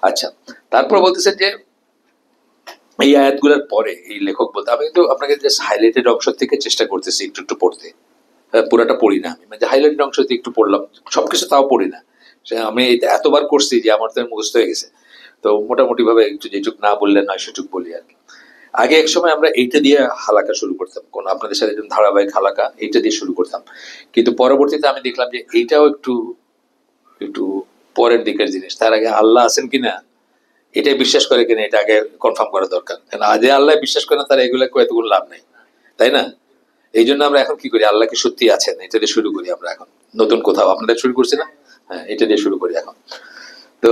আচ্ছা, তারপর বলতেছেন যে এই আয়াতগুলোর পরে এই লেখক বলতে, আমি কিন্তু আপনাকে জাস্ট হাইলাইটেড অংশ থেকে চেষ্টা করতেছি একটু একটু পড়তে, পুরাটা পড়ি না আমি, মানে হাইলাইটেড অংশ থেকে একটু পড়লাম, সবকিছু তাও পড়ি না, আমি এতবার করছি যে আমার তো মুখস্থ হয়ে গেছে। তো মোটামুটি ভাবে একটু যেটুক না বললে নয় সেটুক বলি আর কি। আগে এক সময় আমরা এইটা দিয়ে হালাকা শুরু করতাম, কোন আপনাদের সাথে ধারাবাহিক হালাকা এইটা দিয়ে শুরু করতাম, কিন্তু পরবর্তীতে আমি দেখলাম যে এইটাও একটু একটু পরের দিকের জিনিস। তার আগে আল্লাহ আছেন কিনা এটাই বিশ্বাস করে কিনা এটা আগে কনফার্ম করা দরকার, কারণ আজ আল্লাহ বিশ্বাস করে না তারা এগুলো এতগুলো লাভ নেই, তাই না? এই জন্য আমরা এখন কি করি, আল্লাহ কি সত্যি আছেন এটা দিয়ে শুরু করি আমরা এখন, নতুন কোথাও আপনাদের শুরু করছি না, হ্যাঁ এটা দিয়ে শুরু করি এখন। তো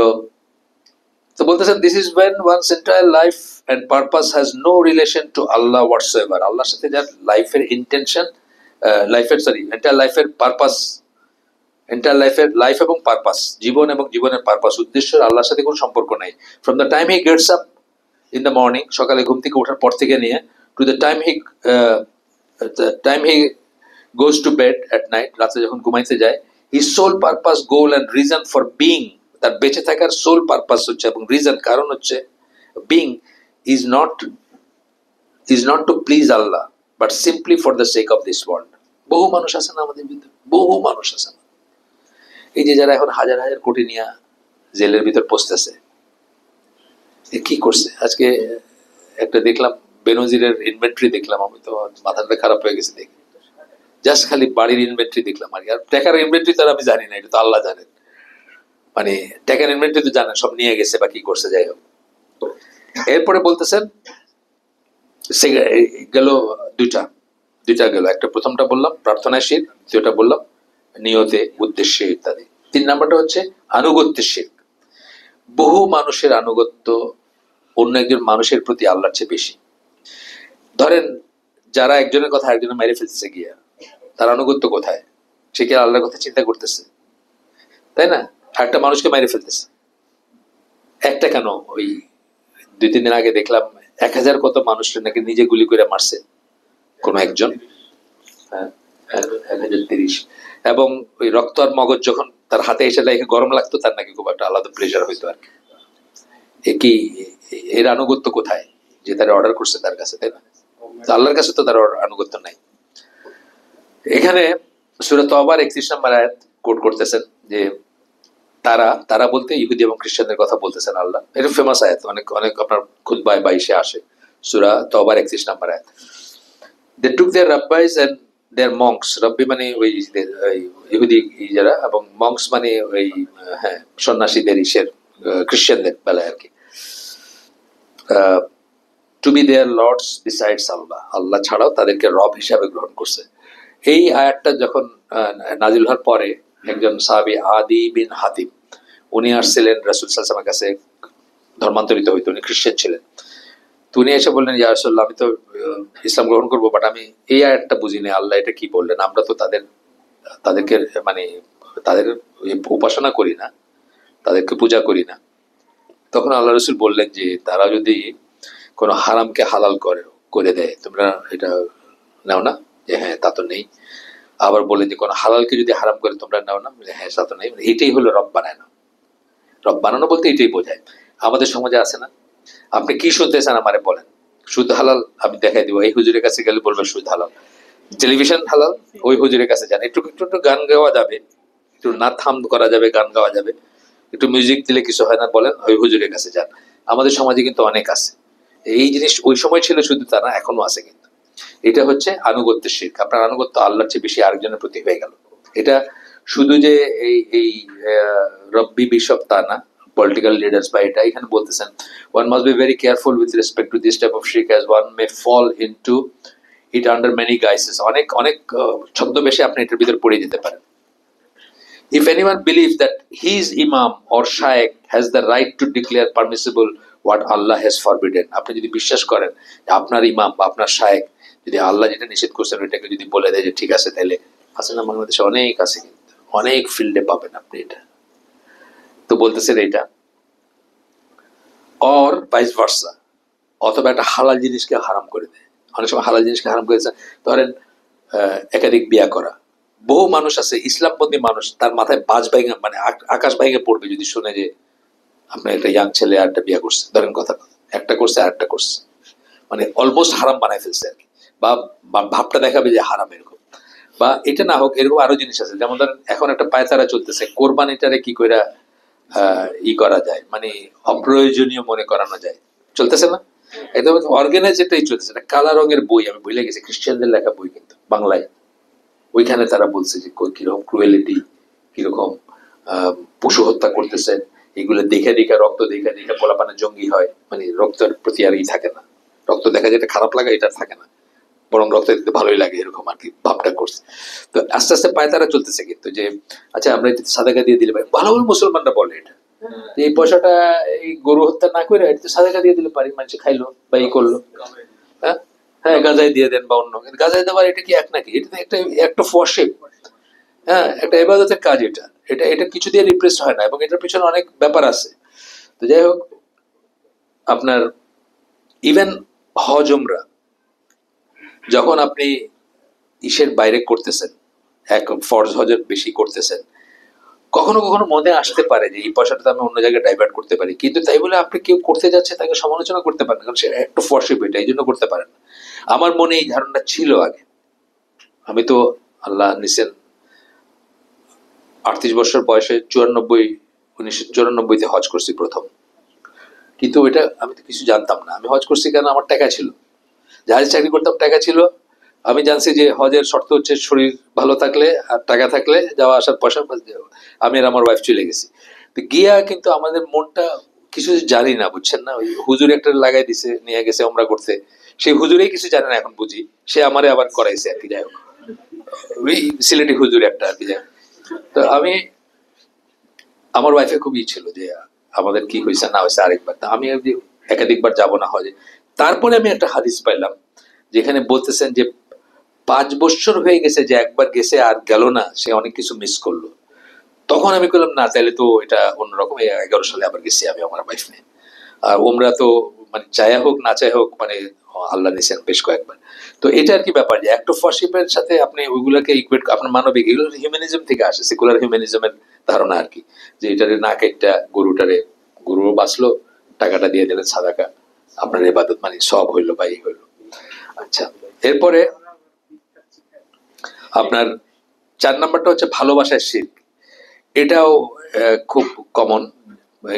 তো বলতেছেন this is when one's entire life and purpose has no relation to Allah whatsoever. আল্লাহর সাথে যার লাইফের ইন্টেনশন, এন্টায়ার লাইফের পারপাস, লাইফ এবং পারপাস, জীবন এবং জীবনের পারপাস, উদ্দেশ্য আল্লাহর সাথে কোনো সম্পর্ক নাই। From the time he gets up in the morning, সকালে ঘুম থেকে ওঠার পর থেকে নিয়ে, to the time he goes to bed at night, রাতে যখন ঘুমাইতে যায়, his sole purpose, goal and reason for being, তার বেঁচে থাকার সোল পারপাস হচ্ছে এবং রিজন কারণ হচ্ছে being is not to please Allah but simply for the sake of this world. বহু মানুষ আছে না আমাদের ভিতরে, বহু মানুষ আছে না, এই যে যারা এখন হাজার হাজার কোটি নিয়ে জেলের ভিতর পৌঁছতেছে, কি করছে? আজকে একটা দেখলাম বেনজিরের ইনভেন্টরি দেখলাম, আমি তো মাথাটা খারাপ হয়ে গেছে দেখে, জাস্ট খালি বাড়ির ইনভেন্টরি দেখলাম আর টাকার ইনভেন্টরি তো আমি জানি না, এটা তো আল্লাহ জানেন, মানে টাকার ইনভেন্টরি তো জানেন সব নিয়ে গেছে বা কি করছে, যাই হোক। এরপরে বলতেছেন গেল দুইটা গেল, একটা প্রথমটা বললাম প্রার্থনায় শিরক, দ্বিতীয়টা বললাম নিয়তে উদ্দেশ্যে ইত্যাদি। 3 নাম্বারটা হচ্ছে আনুগত্যের শিরক। বহু মানুষের আনুগত্য অন্য একজন মানুষের প্রতি আল্লাহর চেয়ে বেশি। ধরেন যারা একজনের কথা একজনের মেরে ফেলতেছে গিয়া, তার আনুগত্য কোথায়? সে কি আল্লাহর কথা চিন্তা করতেছে? তাই না? একটা মানুষকে মেরে ফেলতেছে, একটা কেন, ওই 2-3 দিন আগে দেখলাম 1000 কত মানুষকে নাকি নিজে গুলি করে মারছে কোন একজন, 1030, এবং ওই রক্ত আর মগজ যখন তার হাতে এসে লাগে গরম লাগতো, তার নাকি খুব একটা আলাদা প্লেজার হইতো আর কি। এর আনুগত্য কোথায় যে তারা অর্ডার করছে তার কাছে, তাই না? আল্লাহর কাছে তো তার আনুগত্য নাই। এখানে সূরা তওবার 31 নম্বর আয়াত কোট করতেছেন যে তারা বলতে ইহুদি এবং খ্রিস্টানদের কথা বলতেছেন আল্লাহ। এটা ফেমাস আয়াত, অনেক অনেক আপনার খুতবায় 22-এ আসে, সূরা তওবার 31 নম্বর আয়াত। দে টুক দেয়ার রাব্বাইস এন্ড দেয়ার মঙ্কস, রাব্বি মানে ওই ইহুদি যারা, এবং মঙ্কস মানে ওই সন্ন্যাসীদের, খ্রিস্টানদের বেলায় আর কি, to be their lords besides Allah, আল্লাহ ছাড়াও তাদেরকে রব হিসাবে গ্রহণ করছে। এই আয়াতটা যখন নাজিল হওয়ার পরে একজন সাহাবী আদি বিন হাতিম, উনি আসছিলেন রাসূল সাল্লাল্লাহু আলাইহি ওয়াসাল্লামের কাছে, ধর্মান্তরিত হইতো, উনি খ্রিস্টান ছিলেন। তো উনি এসে বললেন, ইয়া রাসূলুল্লাহ, আমি তো ইসলাম গ্রহণ করবো, বাট আমি এই আয়াতটা বুঝিনি, আল্লাহ এটা কি বললেন? আমরা তো তাদেরকে মানে তাদের উপাসনা করি না, তাদেরকে পূজা করি না, তখন আল্লাহ রসুল বললেন যে তারা যদি কোনো হারামকে হালাল করে দেয়, তোমরা এটা নাও না? যে হ্যাঁ, তা তো নেই। আবার বললেন যে কোনো হালালকে যদি হারাম করে তোমরা নাও না? হ্যাঁ, তা তো নেই। এটাই হলো রব বানানো। রব বানানো বলতে এটাই বোঝায়। আমাদের সমাজে আছে না, আপনি কি শুনতেছেন আমারে বলেন, সুদ হালাল, আমি দেখাই দিব, এই হুজুরের কাছে গেলে বলবেন সুদ হালাল। টেলিভিশন হালাল, ওই হুজুরের কাছে যান, একটু একটু একটু গান গাওয়া যাবে, একটু নাচ থাম করা যাবে, গান গাওয়া যাবে, একটু মিউজিক দিলে কিছু হয় না, বলেন ওই হুজুরের কাছে যান। আমাদের সমাজে কিন্তু অনেক আছে এই জিনিস। ওই সময় ছিল শুধু তা না, এখনো আছে কিন্তু। এটা হচ্ছে আনুগত্যের শিরক। আপনার আনুগত্য আল্লাহর চেয়ে বেশি আরেকজনের প্রতি হয়ে গেল। এটা শুধু যে এই এই রব্বি বিশপ তা না, পলিটিক্যাল লিডার্স বা এটা এখানে বলতেছেন one must be very careful with respect to this type of shirk as one may fall into it under many guises. অনেক অনেক ছদ্মবেশে আপনি এটার ভিতর পড়ে যেতে পারেন। If anyone believes that his imam or shaykh has the right to declare permissible what Allah has forbidden, আপনি যদি বিশ্বাস করেন যে আপনার ইমাম বা আপনার শায়েখ যদি আল্লাহ যেটা নিষেধ করছেন ওইটাকে যদি বলে দেয় যে ঠিক আছে, তাহলে আছে না, বাংলাদেশে অনেক আছে, কিন্তু অনেক ফিল্ডে পাবেন আপনি এটা। তো বলতেছেন এটা, অর ভাইস ভার্সা, অথবা একটা হালাল জিনিসকে হারাম করে দেয়। অনেক সময় হালাল জিনিসকে হারাম করেছে, ধরেন একাধিক বিয়া করা। বহু মানুষ আছে ইসলামপন্থী মানুষ, তার মাথায় বাজ ভাঙে, মানে আকাশ ভাঙে পড়বে যদি শুনে যে আপনার একটা ইয়াং ছেলে আর একটা বিয়া করছে, ধরেন কথা, একটা করছে আর একটা করছে, মানে অলমোস্ট হারাম বানায় ফেলছে আর কি, বা ভাবটা দেখাবে যে হারাম এরকম। বা এটা না হোক, এরকম আরো জিনিস আছে, যেমন ধরেন এখন একটা পায়তারা চলতেছে, কোরবানিটারে কি করে ই করা যায়, মানে অপ্রয়োজনীয় মনে করানো যায়, চলতেছে না? একদম অর্গানাইজ এটাই চলতেছে। একটা কালা রঙের বই, আমি ভুলে গেছি, খ্রিস্টানদের লেখা বই কিন্তু বাংলায়। ওইখানে তারা বলছে যে কিরকম ক্রুয়েলিটি, কিরকম পশু হত্যা করতেছে, এগুলো দেখে দেখে, রক্ত দেখে দেখে পোলাপানে জঙ্গি হয়, মানে রক্তের প্রতি আর ই থাকে না, রক্ত দেখা যেটা খারাপ লাগে এটা থাকে না, বরং রক্ত দেখতে ভালোই লাগে, এরকম আর কি ভাবটা করছে। তো আস্তে আস্তে পায়তারা চলতেছে কিন্তু, যে আচ্ছা আমরা এটা সাদাকা দিয়ে দিলে পারি, ভালো ভালো মুসলমানরা বলে এটা, এই পয়সাটা এই গরু হত্যা না করে এটা সাদাকা দিয়ে দিলে পারি, মানুষ খাইলো বা ই করলো। হ্যাঁ, হ্যাঁ, গাজায় দিয়ে দেন বা অন্য, গাজায় দেওয়ার এটা কি এক নাকি? এটা একটা একটা ফরশেপ, হ্যাঁ, একটা ইবাদতের কাজ এটা। এটা এটা কিছু দিয়ে রিপ্লেস হয় না, এবং এটার পিছনে অনেক ব্যাপার আছে। তো যাই হোক, আপনার ইভেন হজ উমরা যখন আপনি ইসের বাইরে করতেছেন, এক ফরজ হজের বেশি করতেছেন, কখনো কখনো মনে আসতে পারে যে এই পয়সাটা আমি অন্য জায়গায় ডাইভার্ট করতে পারি, কিন্তু তাই বলে আপনি কেউ করতে যাচ্ছে তাকে সমালোচনা করতে পারেন, কারণ সে একটা ফরশিপ, এটা এই জন্য করতে পারেন। আমার মনে এই ধারণা ছিল আগে। আমি তো আল্লাহ নিছেন 38 বছর বয়সে 1994 হজ করছি প্রথম, কিন্তু এটা আমি তো কিছু জানতাম না। আমি হজ করছি কেন? আমার টাকা ছিল, জাহাজ চাকরি করতাম, টাকা ছিল। আমি জানছি যে হজের শর্ত হচ্ছে শরীর ভালো থাকলে আর টাকা থাকলে যাওয়া আসার পয়সা। আমি আর আমার ওয়াইফ চলে গেছি। তো গিয়া কিন্তু আমাদের মনটা কিছু জানি না, বুঝছেন না, ওই হুজুর একটা লাগাই দিছে, নিয়ে গেছে ওমরা করতে, সেই হুজুরেই কিছু জানে না, এখন বুঝি সে আমারে আবার করাইছে আর কি। যাই হোক, ওই সিলেটি হুজুর একটা আর কি। যাই হোক, তো আমি, আমার ওয়াইফের খুব ই ছিল যে আমাদের কি হয়েছে না হয়েছে আরেকবার, তা আমি একাধিকবার যাব না হজে। তারপরে আমি একটা হাদিস পাইলাম যেখানে বলতেছেন যে 5 বছর হয়ে গেছে যে একবার গেছে আর গেল না, সে অনেক কিছু মিস করলো। তখন আমি বললাম না, তাহলে তো এটা অন্যরকম। 11 সালে আবার গেছি আমি আমার ওয়াইফ নিয়ে। আর ওমরা তো মানে চায়া হোক না চায়া হোক, মানে আল্লাহ নিছেন বেশ কয়েকবার। তো এটা আর কি ব্যাপার, যে অ্যাক্ট অফ ওয়ারশিপের সাথে আপনি ওইগুলোকে ইকুয়েট, আপনার মানবিক, এগুলো হিউম্যানিজম থেকে আসে, সেকুলার হিউম্যানিজমের ধারণা আর কি, যে এটারে না কেটটা গরুটারে, গরুও বাঁচলো, টাকাটা দিয়ে দিলেন সাদাকা, আপনার ইবাদত মানে সব হইলো বা এই হইলো। আচ্ছা, এরপরে আপনার 4 নাম্বারটা হচ্ছে ভালোবাসার শিরক। এটাও খুব কমন।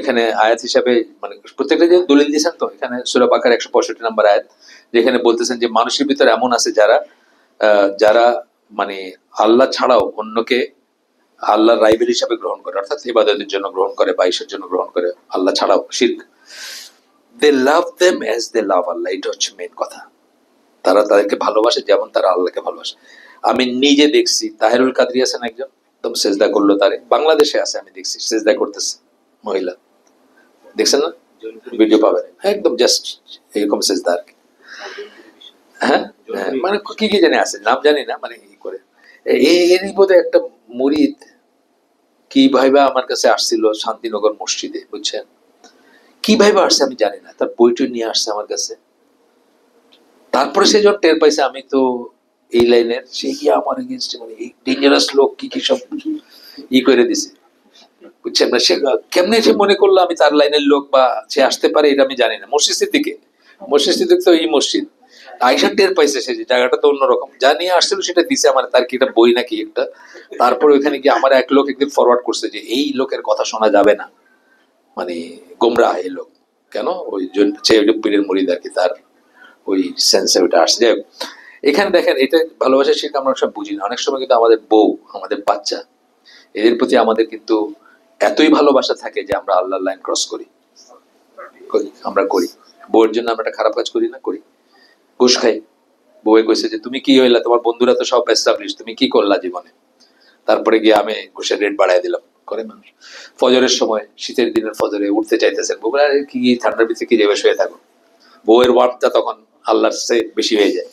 এখানে আয়াত হিসাবে, মানে প্রত্যেকটা যে দলিল দিয়েছেন, তো এখানে সূরা বাকারা 165 নম্বর আয়াত, যেখানে বলতেছেন যে মানুষের ভিতরে এমন আছে যারা যারা মানে আল্লাহ ছাড়াও অন্যকে আল্লাহর রাইভেল হিসাবে গ্রহণ করে, অর্থাৎ ইবাদতের জন্য গ্রহণ করে, বাইশের জন্য গ্রহণ করে, আল্লাহ ছাড়াও শিরক। দে লাভ দেম অ্যাজ দে লাভ আল্লাহ, এটা হচ্ছে মেন কথা। তারা তাদেরকে ভালোবাসে যেমন তারা আল্লাহকে ভালোবাসে। আমি নিজে দেখছি, তাহেরুল কাদরি আছেন একজন, একদম সেজদা করলো তারে, বাংলাদেশে আছে, আমি দেখছি সেজদা করতেছে মহিলা, দেখছেন না? ভিডিও পাবেন, একদম জাস্ট এরকম সেজদা আর কি। হ্যাঁ, মানে কি কি জানি আছে, নাম জানি না, মানে ই করে এরই বোধহয় একটা মুরিদ কিভাবে আমার কাছে আসছিল শান্তিনগর মসজিদে, বুঝছেন, কিভাবে আসছে আমি জানি না, তার বইটা নিয়ে আসছে আমার কাছে। তারপরে সে যখন টের পাইছে আমি তো এই লাইনের, সে গিয়ে আমার এগেনস্টে মানে এই ডেঞ্জারাস লোক কি কি সব করে দিছে, বুঝছেন না। সে কেমনে সে মনে করলো আমি তার লাইনের লোক বা সে আসতে পারে, এটা আমি জানি না। মসজিদ সিদ্দিকে, মসজিদ সিদ্দিক তো এই মসজিদ। আইসা টের পাইছে সে যে জায়গাটা তো অন্যরকম, যা নিয়ে আসছিল সেটা দিছে আমার, তার কি একটা বই নাকি একটা। তারপরে ওইখানে গিয়ে আমার এক লোক একদিন ফরওয়ার্ড করছে যে এই লোকের কথা শোনা যাবে না, মানে গোমরাহ এই লোক। কেন? ওই পীরের মুরিদ আর কি, তার ওই সেন্সে ওইটা আসছে। যাই হোক, এখানে দেখেন এটা ভালোবাসা শিখে আমরা সব বুঝি না। অনেক সময় কিন্তু আমাদের বউ, আমাদের বাচ্চা, এদের প্রতি আমাদের কিন্তু এতই ভালোবাসা থাকে যে আমরা আল্লাহর লাইন ক্রস করি, আমরা করি। বউয়ের জন্য আমরা একটা খারাপ কাজ করি না, করি। ঘুষ খাই। বউয়ে কইছে যে তুমি কি হইলা, তোমার বন্ধুরা তো সব এস্টাবলিশ, তুমি কি করলা জীবনে? তারপরে গিয়ে আমি ঘুষের রেট বাড়াই দিলাম, করে মানুষ। ফজরের সময়, শীতের দিনের ফজরে উঠতে চাইতেছেন, বউরা কি ঠান্ডার ভিতরে কি যাবে, শুয়ে থাকো। বউয়ের ওয়ার্কটা তখন আল্লাহর চেয়ে বেশি হয়ে যায়।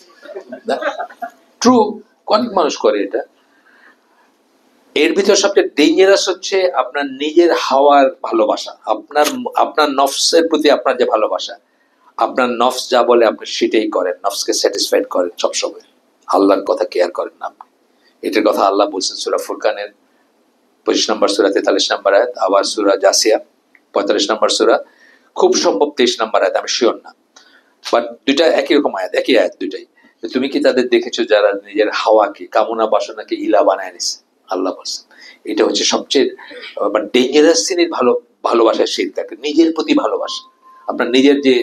ট্রু, অনেক মানুষ করে এটা। এর ভিতর সবচেয়ে ডেঞ্জারাস হচ্ছে আপনার নিজের হাওয়ার ভালোবাসা, আপনার আপনার নফসের প্রতি আপনার যে ভালোবাসা, আপনার নফস যা বলে আপনি সেটাই করেন, নফসকে স্যাটিসফাইড করেন সবসময়, আল্লাহর কথা কেয়ার করেন না আপনি। এটার কথা আল্লাহ বলছেন সূরা ফুরকানের 25 নম্বর সূরা 43 নম্বর আয়াত, আবার সূরা জাসিয়া 45 নম্বর সূরা, খুব সম্ভব 23 নম্বর আয়াত, আমি শিওর না, বাট দুইটা একই রকম আয়াত, একই আয়াত দুইটাই। তুমি কি তাদের দেখেছো যারা নিজের হাওয়াকে, কামনা বাসনাকে ইলা বানায় নিছে? আল্লাহ বলছেন এটা হচ্ছে সবচেয়ে ডেঞ্জারাস শ্রেণীর ভালোবাসার শিরক, নিজের প্রতি ভালোবাসা। আপনার নিজের যে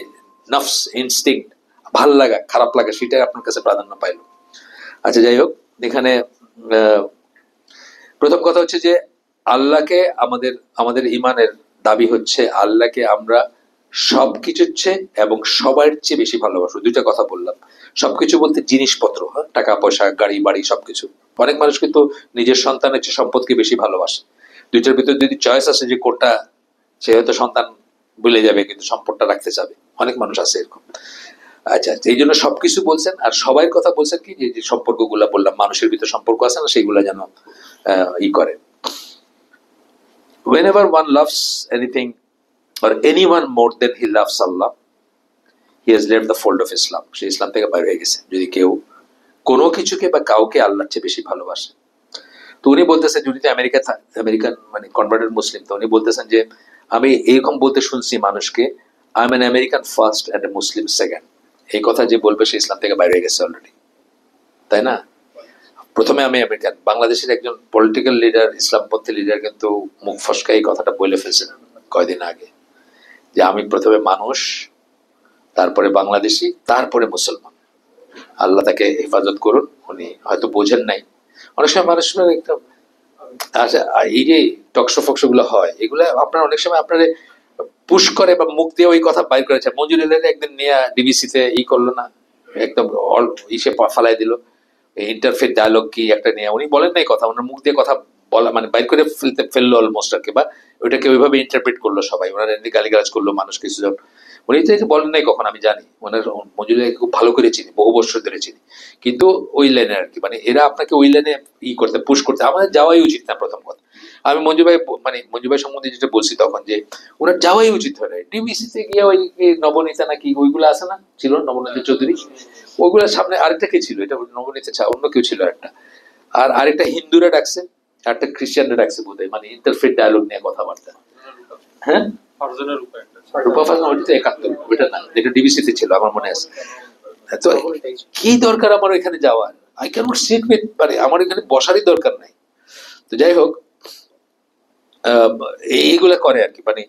নফস ইনস্টিংক্ট, ভাল লাগা খারাপ লাগা, সেটা আপনার কাছে প্রাধান্য পাইল। আচ্ছা, যাই হোক, এখানে প্রথম কথা হচ্ছে যে আল্লাহকে, আমাদের আমাদের ইমানের দাবি হচ্ছে আল্লাহকে আমরা সবকিছুর চেয়ে এবং সবার চেয়ে বেশি ভালোবাসো। দুইটা কথা বললাম। সবকিছু বলতে জিনিসপত্র, হ্যাঁ, টাকা পয়সা, গাড়ি বাড়ি, সবকিছু। অনেক মানুষ কিন্তু নিজের সন্তানের চেয়ে সম্পদকে বেশি ভালোবাসে। দুইটার ভিতরে যদি চয়েস আছে যে কোনটা, সে হয়তো সন্তান ভুলে যাবে কিন্তু সম্পদটা রাখতে চাবে। অনেক মানুষ আছে এরকম। আচ্ছা, এই জন্য সবকিছু বলছেন, আর সবাই কথা বলছেন কি, যে সম্পর্ক গুলা বললাম, মানুষের ভিতরে সম্পর্ক আছে না, সেইগুলা যেন করে। Whenever one loves anything or anyone more than he loves Allah, he has left the fold of Islam. সে ইসলাম থেকে বাইরে হয়ে গেছে, যদি কেউ কোনো কিছুকে বা কাউকে আল্লাহর চেয়ে বেশি ভালোবাসে। তো উনি বলতেছেন, যদি আমেরিকান মানে কনভার্টেড মুসলিম, তো উনি বলতেছেন যে আমি এরকম বলতে শুনছি মানুষকে, I am an American first and a Muslim second. এই কথা যে বলবে সে ইসলাম থেকে বাইরে হয়ে গেছে অলরেডি, তাই না? প্রথমে আমি আমেরিকান। বাংলাদেশের একজন পলিটিক্যাল লিডার, ইসলামপন্থী লিডার কিন্তু মুখ ফসকা এই কথাটা বলে ফেলছেন কয়দিন আগে, যে আমি প্রথমে মানুষ, তারপরে বাংলাদেশি, তারপরে মুসলমান। আল্লাহ তাকে হেফাজত করুন। উনি হয়তো বোঝেন নাই। অনেক সময় মানুষের একটা, আচ্ছা, এই যে টকশো ফকশো গুলো হয়, এগুলো আপনার অনেক সময় আপনার পুশ করে বা মুখ দিয়ে ওই কথা বাইর করেছে। মঞ্জুরুলের একদিন নিয়ে ডিবিসিতে করলো না, একদম ইসে ফালাই দিল, ইন্টারফেথ ডায়ালগ কি একটা নিয়ে, উনি বলেন না এই কথা, ওনার মুখ দিয়ে কথা বলা মানে বাইর করে ফেললো অলমোস্ট আর কি, বা ওইটাকে ওইভাবে ইন্টারপ্রেট করলো সবাই, ওনার এমনি গালিগালাজ করলো মানুষ কিছুজন। উনি তো বলেন নাই কখন, আমি জানি ওনার মঞ্জুরুলকে খুব ভালো করে চিনি, বহু বছর ধরে চিনি, কিন্তু ওই লাইনে আর কি, মানে এরা আপনাকে ওই লাইনে করতে পুশ করতে, আমাদের যাওয়াই উচিত না। প্রথম কথা, আমি মঞ্জু ভাই সম্বন্ধে যেটা বলছি তখন, যে ওনার যাওয়াই উচিত হয় না। ডিবিসিতে গিয়ে ওই নবনীতা নাকি ওইগুলো আছে না, ছিল নবনীতা চৌধুরী, ওগুলোর সামনে আরেকটা কে ছিল, এটা নবনীতা ছা, অন্য কেউ ছিল একটা, আর আরেকটা হিন্দুরা ডাকছে, একটা খ্রিস্টানরা ডাকছে বোধ হয়, মানে ইন্টারফেথ ডায়ালগ নিয়ে কথাবার্তা। হ্যাঁ, রূপা ফারজানা, ওইটা তো 71, ওইটা না, যেটা ডিবিসিতে ছিল আমার মনে আছে। তো কি দরকার আমার ওইখানে যাওয়ার? I can not seat with, মানে আমার এখানে বসারই দরকার নাই। তো যাই হোক, এইগুলা করে আর কি, মানে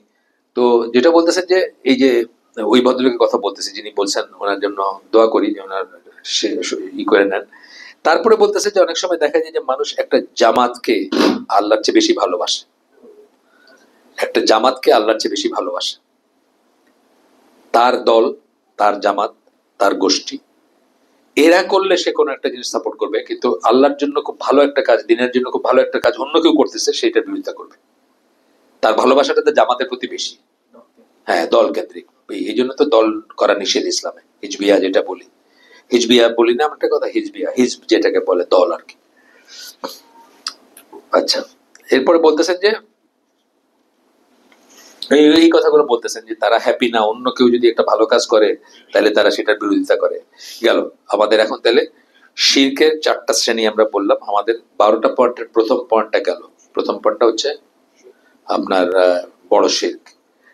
তো যেটা বলতেছেন যে এই যে ওই ভদ্রলোকের কথা বলতেছে, যিনি বলছেন ওনার জন্য দোয়া করি যে ওনার করে নেন। তারপরে বলতেছে যে অনেক সময় দেখা যায় যে মানুষ একটা জামাতকে আল্লাহর চেয়ে বেশি ভালোবাসে, একটা জামাতকে আল্লাহর চেয়ে বেশি ভালোবাসে, তার দল, তার জামাত, তার গোষ্ঠী, এরা করলে সে কোনো একটা জিনিস সাপোর্ট করবে, কিন্তু আল্লাহর জন্য খুব ভালো একটা কাজ, দিনের জন্য খুব ভালো একটা কাজ অন্য কেউ করতেছে, সেটার বিরোধিতা করবে। তার ভালোবাসাটা তো জামাতের প্রতি বেশি। হ্যাঁ, দল কেন্দ্রিক। এই জন্য তো দল করা নিষেধ ইসলামে। হিজবিয়া যেটা বলি, হিজবিয়া বলি না, একটা কথা, হিজবিয়া, হিজব যেটাকে বলে দল আর কি। আচ্ছা, এরপরে বলতেছেন যে এই কথাগুলো বলতেছেন যে তারা হ্যাপি না, অন্য কেউ যদি একটা ভালো কাজ করে তাহলে তারা সেটার বিরোধিতা করে। গেল আমাদের এখন তাহলে শিরকের 4টা শ্রেণী আমরা বললাম, আমাদের 12টা পয়েন্টের প্রথম পয়েন্টটা গেল। প্রথম পয়েন্টটা হচ্ছে আপনার বড় শিরক।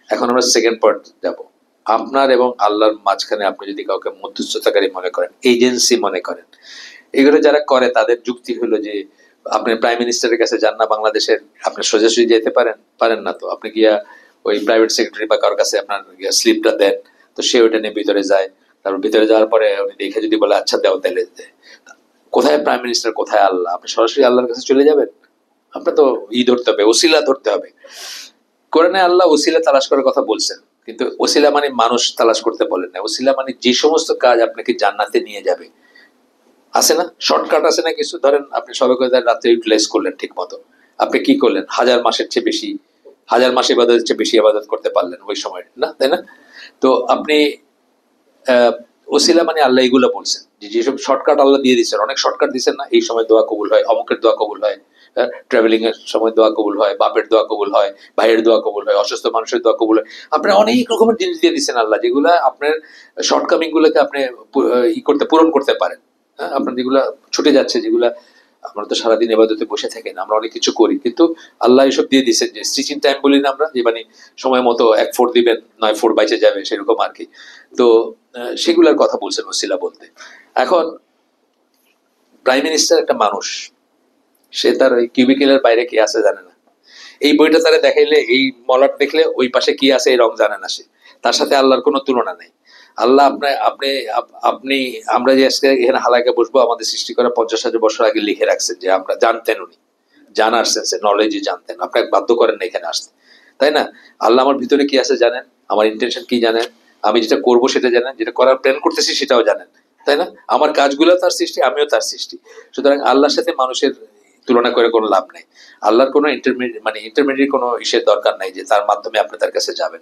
এখন আমরা সেকেন্ড পয়েন্ট যাব। আপনার এবং আল্লাহর মাঝখানে আপনি যদি কাউকে মধ্যস্থতাকারী মনে করেন, এজেন্সি মনে করেন, এগুলো যারা করে তাদের যুক্তি হলো যে আপনি প্রাইম মিনিস্টারের কাছে যান না বাংলাদেশের, আপনি সোজাসুজি যেতে পারেন, পারেন না, তো আপনি গিয়া ওই প্রাইভেট সেক্রেটারি বা কারোর কাছে আপনার স্লিপটা দেন, তো সে ওইটা নিয়ে ভিতরে যায়। তারপর ভিতরে যাওয়ার পরে উনি দেখে যদি বলে আচ্ছা দেও, তাহলে দেয়। কোথায় প্রাইম মিনিস্টার, কোথায় আল্লাহ? আপনি সরাসরি আল্লাহর কাছে চলে যাবেন? আপনার তো ধরতে হবে, ওসিলা ধরতে হবে। কোরআনে আল্লাহ ওসিলা তালাশ করার কথা বলছেন, কিন্তু ওসিলা মানে মানুষ তালাশ করতে বলেন না। ওসিলা মানে যে সমস্ত কাজ আপনাকে জান্নাতে নিয়ে যাবে। আছে না শর্টকাট, আছে না কিছু? ধরেন আপনি সবে করে রাত্রে ইউটিলাইজ করলেন ঠিক মতো, আপনি কি করলেন? 1000 মাসের চেয়ে বেশি, 1000 মাস ইবাদতের চেয়ে বেশি ইবাদত করতে পারলেন ওই সময়, না তাই না? তো আপনি ওসিলা মানে আল্লাহ এগুলো বলছেন যে যেসব শর্টকাট আল্লাহ দিয়ে দিচ্ছেন, অনেক শর্টকাট দিচ্ছেন না, এই সময় দোয়া কবুল হয়, অমুকের দোয়া কবুল হয়, ট্রাভেলিং এর সময় দোয়া কবুল হয়, বাপের দোয়া কবুল হয়, ভাইয়ের দোয়া কবুল হয়, অসুস্থ মানুষের দোয়া কবুল হয়। আপনি অনেক রকমের জিনিস দিয়ে দিচ্ছেন আল্লাহ, যেগুলা আপনার শর্টকামিং গুলোকে আপনি পূরণ করতে পারেন। হ্যাঁ, আপনার যেগুলা ছুটে যাচ্ছে, যেগুলা আমরা তো সারাদিন এবাদতে বসে থাকি না, আমরা অনেক কিছু করি, কিন্তু আল্লাহ এসব দিয়ে দিচ্ছেন যে স্টিচিং টাইম বলি না আমরা, যে মানে সময় মতো 1 ফুট দিবেন, 9 ফুট বাইচে যাবে, সেরকম আর কি। তো সেগুলার কথা বলছেন ওসিলা বলতে। এখন প্রাইম মিনিস্টার একটা মানুষ, সে তার ওই কিউবিকেলের বাইরে কি আছে জানে না। এই বইটা তারা দেখাইলে, এই মলাট দেখলে ওই পাশে কি আছে এই রং জানে না সে। তার সাথে আল্লাহর কোনো তুলনা নেই। আল্লাহ আপনি আপনি আমরা যে আজকে এখানে হালাকে বসবো, আমাদের সৃষ্টি করা 50,000 বছর আগে লিখে রাখছেন, যে আমরা জানতেন, উনি জানার সেন্সে নলেজে জানতেন, আপনাকে বাধ্য করেন না এখানে আসতে, তাই না? আল্লাহ আমার ভিতরে কি আছে জানেন, আমার ইন্টেনশন কি জানেন, আমি যেটা করবো সেটা জানেন, যেটা করার প্ল্যান করতেছি সেটাও জানেন, তাই না? আমার কাজগুলো তার সৃষ্টি, আমিও তার সৃষ্টি। সুতরাং আল্লাহর সাথে মানুষের তুলনা করে কোনো লাভ নেই। আল্লাহর কোনো ইন্টারমিডিয়েট কোনো ইসের দরকার নাই যে তার মাধ্যমে আপনি তার কাছে যাবেন,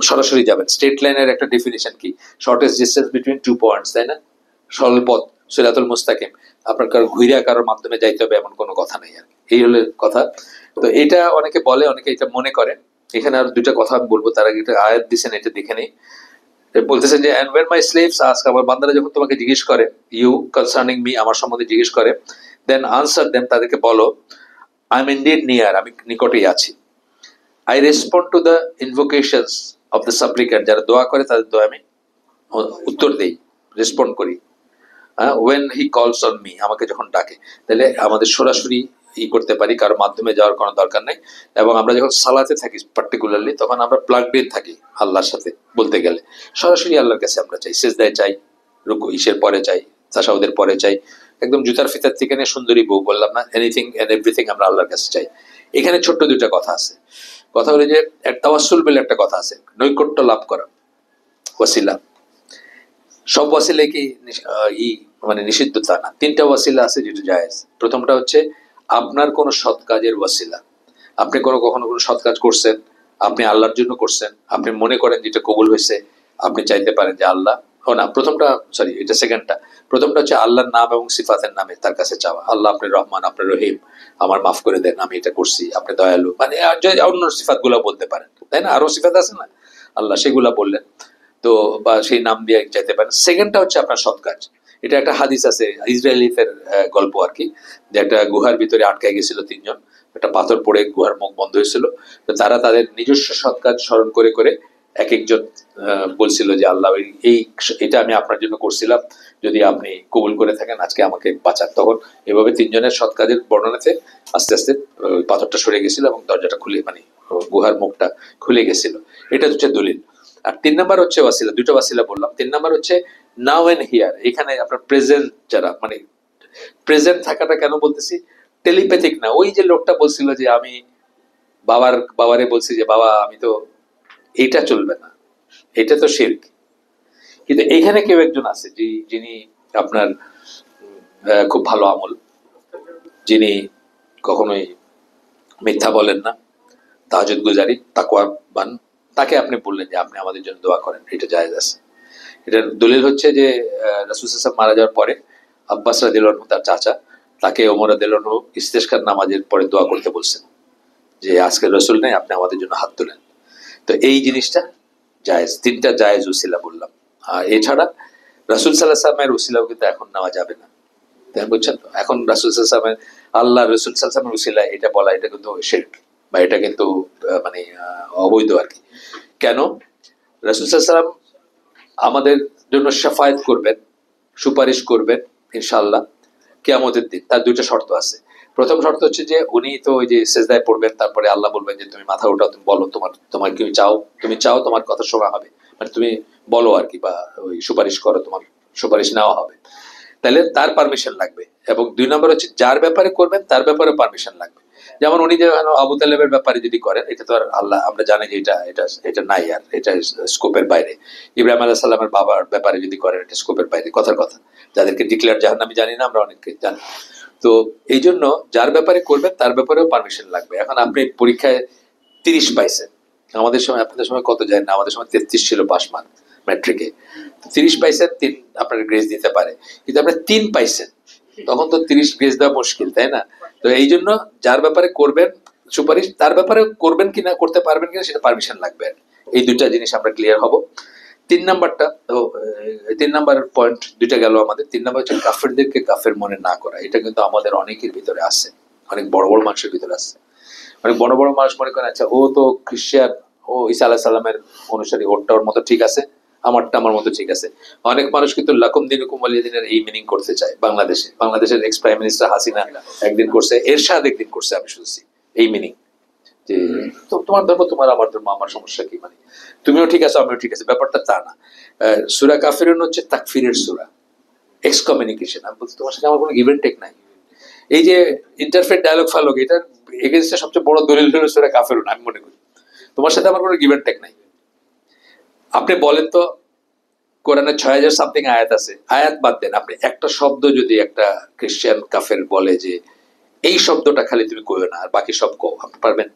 সরাসরি যাবেন। স্ট্রেট লাইনের একটা ডেফিনিশন কি? শর্টেস্ট ডিস্টেন্স বিটুইন 2 পয়েন্টস, তাই না? সরল পথ, সিরাতুল মুস্তাকিম। আপনার কারো ঘুরিয়া কারোর মাধ্যমে যাইতে হবে এমন কোনো কথা নেই আর কি। এই হলো কথা। তো এটা অনেকে বলে, অনেকে এটা মনে করে। এখানে আর দুইটা কথা আমি বলবো, তার আগে একটা আয়াত দিচ্ছেন, এটা দেখে নেই। বলতেছেন যে and when my slaves ask, আমার বান্দারা যখন তোমাকে জিজ্ঞেস করে, you concerning me, আমার সম্বন্ধে জিজ্ঞেস করে, then answer them, তাদেরকে বলো, I'm indeed near, আমি নিকটেই আছি। I respond to the invocations of the supplicant, যারা দোয়া করে তাদের দোয়া আমি উত্তর দেই, রেসপন্ড করি। when he calls on me, আমাকে যখন ডাকে। তাহলে আমাদের সরাসরি করতে পারি, কারোর মাধ্যমে যাওয়ার কোনো দরকার নেই। এবং আমরা যখন সালাতে থাকি পার্টিকুলারলি, তখন আমরা প্লাগড ইন থাকি আল্লাহর সাথে। বলতে গেলে সরাসরি আল্লাহর কাছে আমরা চাই, সেজদায় চাই, রুকু ইসের পরে চাই, তাশাহুদের পরে চাই, একদম জুতার ফিতার থেকে নিয়ে সুন্দরী বউ বললাম না, এনিথিং এন্ড এভরিথিং আমরা আল্লাহর কাছে চাই। এখানে ছোট্ট দুইটা কথা আছে। কথা হলো যে তাওয়াসসুল বলে একটা কথা আছে, নৈকট্য লাভ করা, ওয়াসিলা। সব ওয়াসিলা কি মানে নিষিদ্ধ তা না। 3টা ওয়াসিলা আছে যেটা জায়েজ। প্রথমটা হচ্ছে আপনার কোনো সৎ কাজের ওয়াসিলা। আপনি কখনো কোনো সৎ কাজ করছেন, আপনি আল্লাহর জন্য করছেন, আপনি মনে করেন যেটা কবুল হয়েছে, আপনি চাইতে পারেন যে আল্লাহ, না প্রথমটা, সরি এটা সেকেন্ডটা। প্রথমটা হচ্ছে আল্লাহর নাম এবং সিফাতের নামে তার কাছে চাওয়া, আল্লাহ আপনি রহমান, আপনি রহিম, আমার মাফ করে দেন, আমি এটা করছি, আপনি দয়ালু, মানে অন্য সিফাত গুলা বলতে পারেন, তাই না? আরো সিফাত আছে না আল্লাহ, সেগুলা বললেন, তো বা সেই নাম দিয়ে চাইতে পারেন। সেকেন্ডটা হচ্ছে আপনার সৎ কাজ। এটা একটা হাদিস আছে, ইসরায়েলিদের গল্প আর কি, যে একটা গুহার ভিতরে আটকায় গেছিল 3 জন, একটা পাথর পড়ে গুহার মুখ বন্ধ হয়েছিল। তো তারা তাদের নিজস্ব সৎ কাজ স্মরণ করে করে এক একজন বলছিল যে আল্লাহ এটা আমি আপনার জন্য করছিলাম, যদি আপনি কবুল করে থাকেন আজকে আমাকে বাঁচান। তখন এভাবে 3 জনের সৎ কাজের বর্ণনাতে আস্তে আস্তে পাথরটা সরে গেছিল এবং দরজাটা খুলে, মানে গুহার মুখটা খুলে গেছিল। এটা হচ্ছে দলিল। আর 3 নাম্বার হচ্ছে ওয়াসিলা, 2টা ওয়াসিলা বললাম। 3 নাম্বার হচ্ছে নাও এন্ড হিয়ার, এখানে আপনার প্রেজেন্ট, যারা মানে প্রেজেন্ট থাকাটা কেন বলতেছি, টেলিপ্যাথিক না। ওই যে লোকটা বলছিল যে আমি বাবারে বলছি যে বাবা আমি তো, এটা চলবে না, এটা তো শিরক। কিন্তু এখানে কেউ একজন আছে যিনি আপনার খুব ভালো আমল, যিনি কখনোই মিথ্যা বলেন না, তাহাজ্জুদ গুজারি, তাকওয়াবান, তাকে আপনি বললেন যে আপনি আমাদের জন্য দোয়া করেন, এটা জায়েজ আছে। এটার দলিল হচ্ছে যে রাসূল সাল্লাল্লাহু আলাইহি ওয়াসাল্লাম মারা যাওয়ার পরে আব্বাস রাদিয়াল্লাহু আনহু, তার চাচা, তাকে ওমর রাদিয়াল্লাহু আনহু ইস্তেসকার নামাজের পরে দোয়া করতে বলছেন। যে আজকে রসুল নেই, আপনি আমাদের জন্য হাত তোলেন। তো এই জিনিসটা জায়েজ, তিনটা জায়েজ উসিলা বললাম। আর এছাড়া রাসূল সাল্লাল্লাহু আলাইহি ওয়াসাল্লামের উসিলাও কিন্তু এখন নেওয়া যাবে না, তাই বুঝছেন তো? এখন রাসূল সাল্লাল্লাহু আলাইহি ওয়াসাল্লামের, আল্লাহ রসুল সাল্লাল্লাহু আলাইহি ওয়াসাল্লামের উসিলা এটা বলা, এটা কিন্তু শিরক, বা এটা কিন্তু মানে অবৈধ আর কি। কেন? রাসূল সাল্লাল্লাহু আলাইহি ওয়াসাল্লাম আমাদের জন্য শাফায়াত করবেন, সুপারিশ করবেন ইনশাআল্লাহ কিয়ামতের দিন। তার দুইটা শর্ত আছে। প্রথম শর্ত হচ্ছে যে উনি তো ওই যে সেজদায় পড়বেন, তারপরে আল্লাহ বলবেন যে তুমি মাথা উঠাও, তুমি বলো তোমার তোমার কি চাও, তুমি চাও তোমার কথা শোনা হবে, মানে তুমি বলো আর কি, বা ওই সুপারিশ করো, তোমার সুপারিশ নেওয়া হবে, তাহলে তার পারমিশন লাগবে। এবং দুই নম্বর হচ্ছে যার ব্যাপারে করবেন তার ব্যাপারে পারমিশন লাগবে। যেমন উনি যে আবু তালেবের ব্যাপারে যদি করেন, এটা তো আর আল্লাহ, আমরা জানি যে এটা এটা এটা নাই, আর এটা স্কোপের বাইরে। ইব্রাহিম আলাইহিস সালামের বাবার ব্যাপারে যদি করেন, এটা স্কোপের বাইরে, কথার কথা। যাদেরকে ডিক্লেয়ার জাহান্নামী জানি না, আমরা অনেককে জানি। তো এই জন্য যার ব্যাপারে করবেন তার ব্যাপারেও পারমিশন লাগবে। এখন আপনি পরীক্ষায় 30 পাইছেন, আমাদের সময়, আপনাদের সময় কত যায় না, আমাদের সময় 33 ছিল পাস মার্ক ম্যাট্রিকে। 30 পাইছেন, 3 আপনার গ্রেস দিতে পারে, কিন্তু আপনি 3 পাইছেন, তখন তো 30 গ্রেস দেওয়া মুশকিল, তাই না? তো এই জন্য যার ব্যাপারে করবেন সুপারিশ, তার ব্যাপারে করবেন কিনা, করতে পারবেন কিনা, সেটা পারমিশন লাগবে। এই দুইটা জিনিস আমরা ক্লিয়ার হব। 3 নাম্বারটা, তো 3 নাম্বার পয়েন্ট দুইটা গেল আমাদের। 3 নাম্বার হচ্ছে কাফেরদেরকে কাফের মনে না করা। এটা কিন্তু আমাদের অনেকের ভিতরে আছে, অনেক বড় বড় মানুষের ভিতরে আছে। অনেক বড় বড় মানুষ মনে করেন আচ্ছা ও তো খ্রিস্টান, ও ঈসা আলাইহিস সালামের অনুসারী, ওরটা ওর মতো ঠিক আছে, আমারটা আমার মতো ঠিক আছে। অনেক মানুষ কিন্তু লাকুম দিনুকুম ওয়ালিয়া দিনের এই মিনিং করতে চায়। বাংলাদেশের এক্স প্রাইম মিনিস্টার হাসিনা একদিন করছে, এরশাদ একদিন করছে, আমি শুনছি এই মিনিং, যে তো তোমার ধর্ম তোমার, আমার ধর্ম আমার, সমস্যা কি? মানে তুমিও ঠিক আছো আমিও ঠিক আছে, ব্যাপারটা তা না। সূরা কাফিরুন হচ্ছে তাকফিরের সূরা, এক্সকমিউনিকেশন। আমি বলছি তোমার সাথে আমার কোনো গিভ এন্ড টেক নাই। এই যে ইন্টারফেট ডায়ালগ ফালক, এটার এগেইনস্টে সবচেয়ে বড় দলিল হলো সূরা কাফিরুন, আমি মনে করি। তোমার সাথে আমার কোনো গিভ এন্ড টেক নাই। আপনি বলেন তো, কোরআনে 6000 সামথিং আয়াত আছে, আয়াত বাদ দেন, আপনি একটা শব্দ যদি একটা খ্রিস্টান কাফের বলে যে এই শব্দটা খালি তুমি কইও না, আর বাকি সব কও, আপনি পারবেন?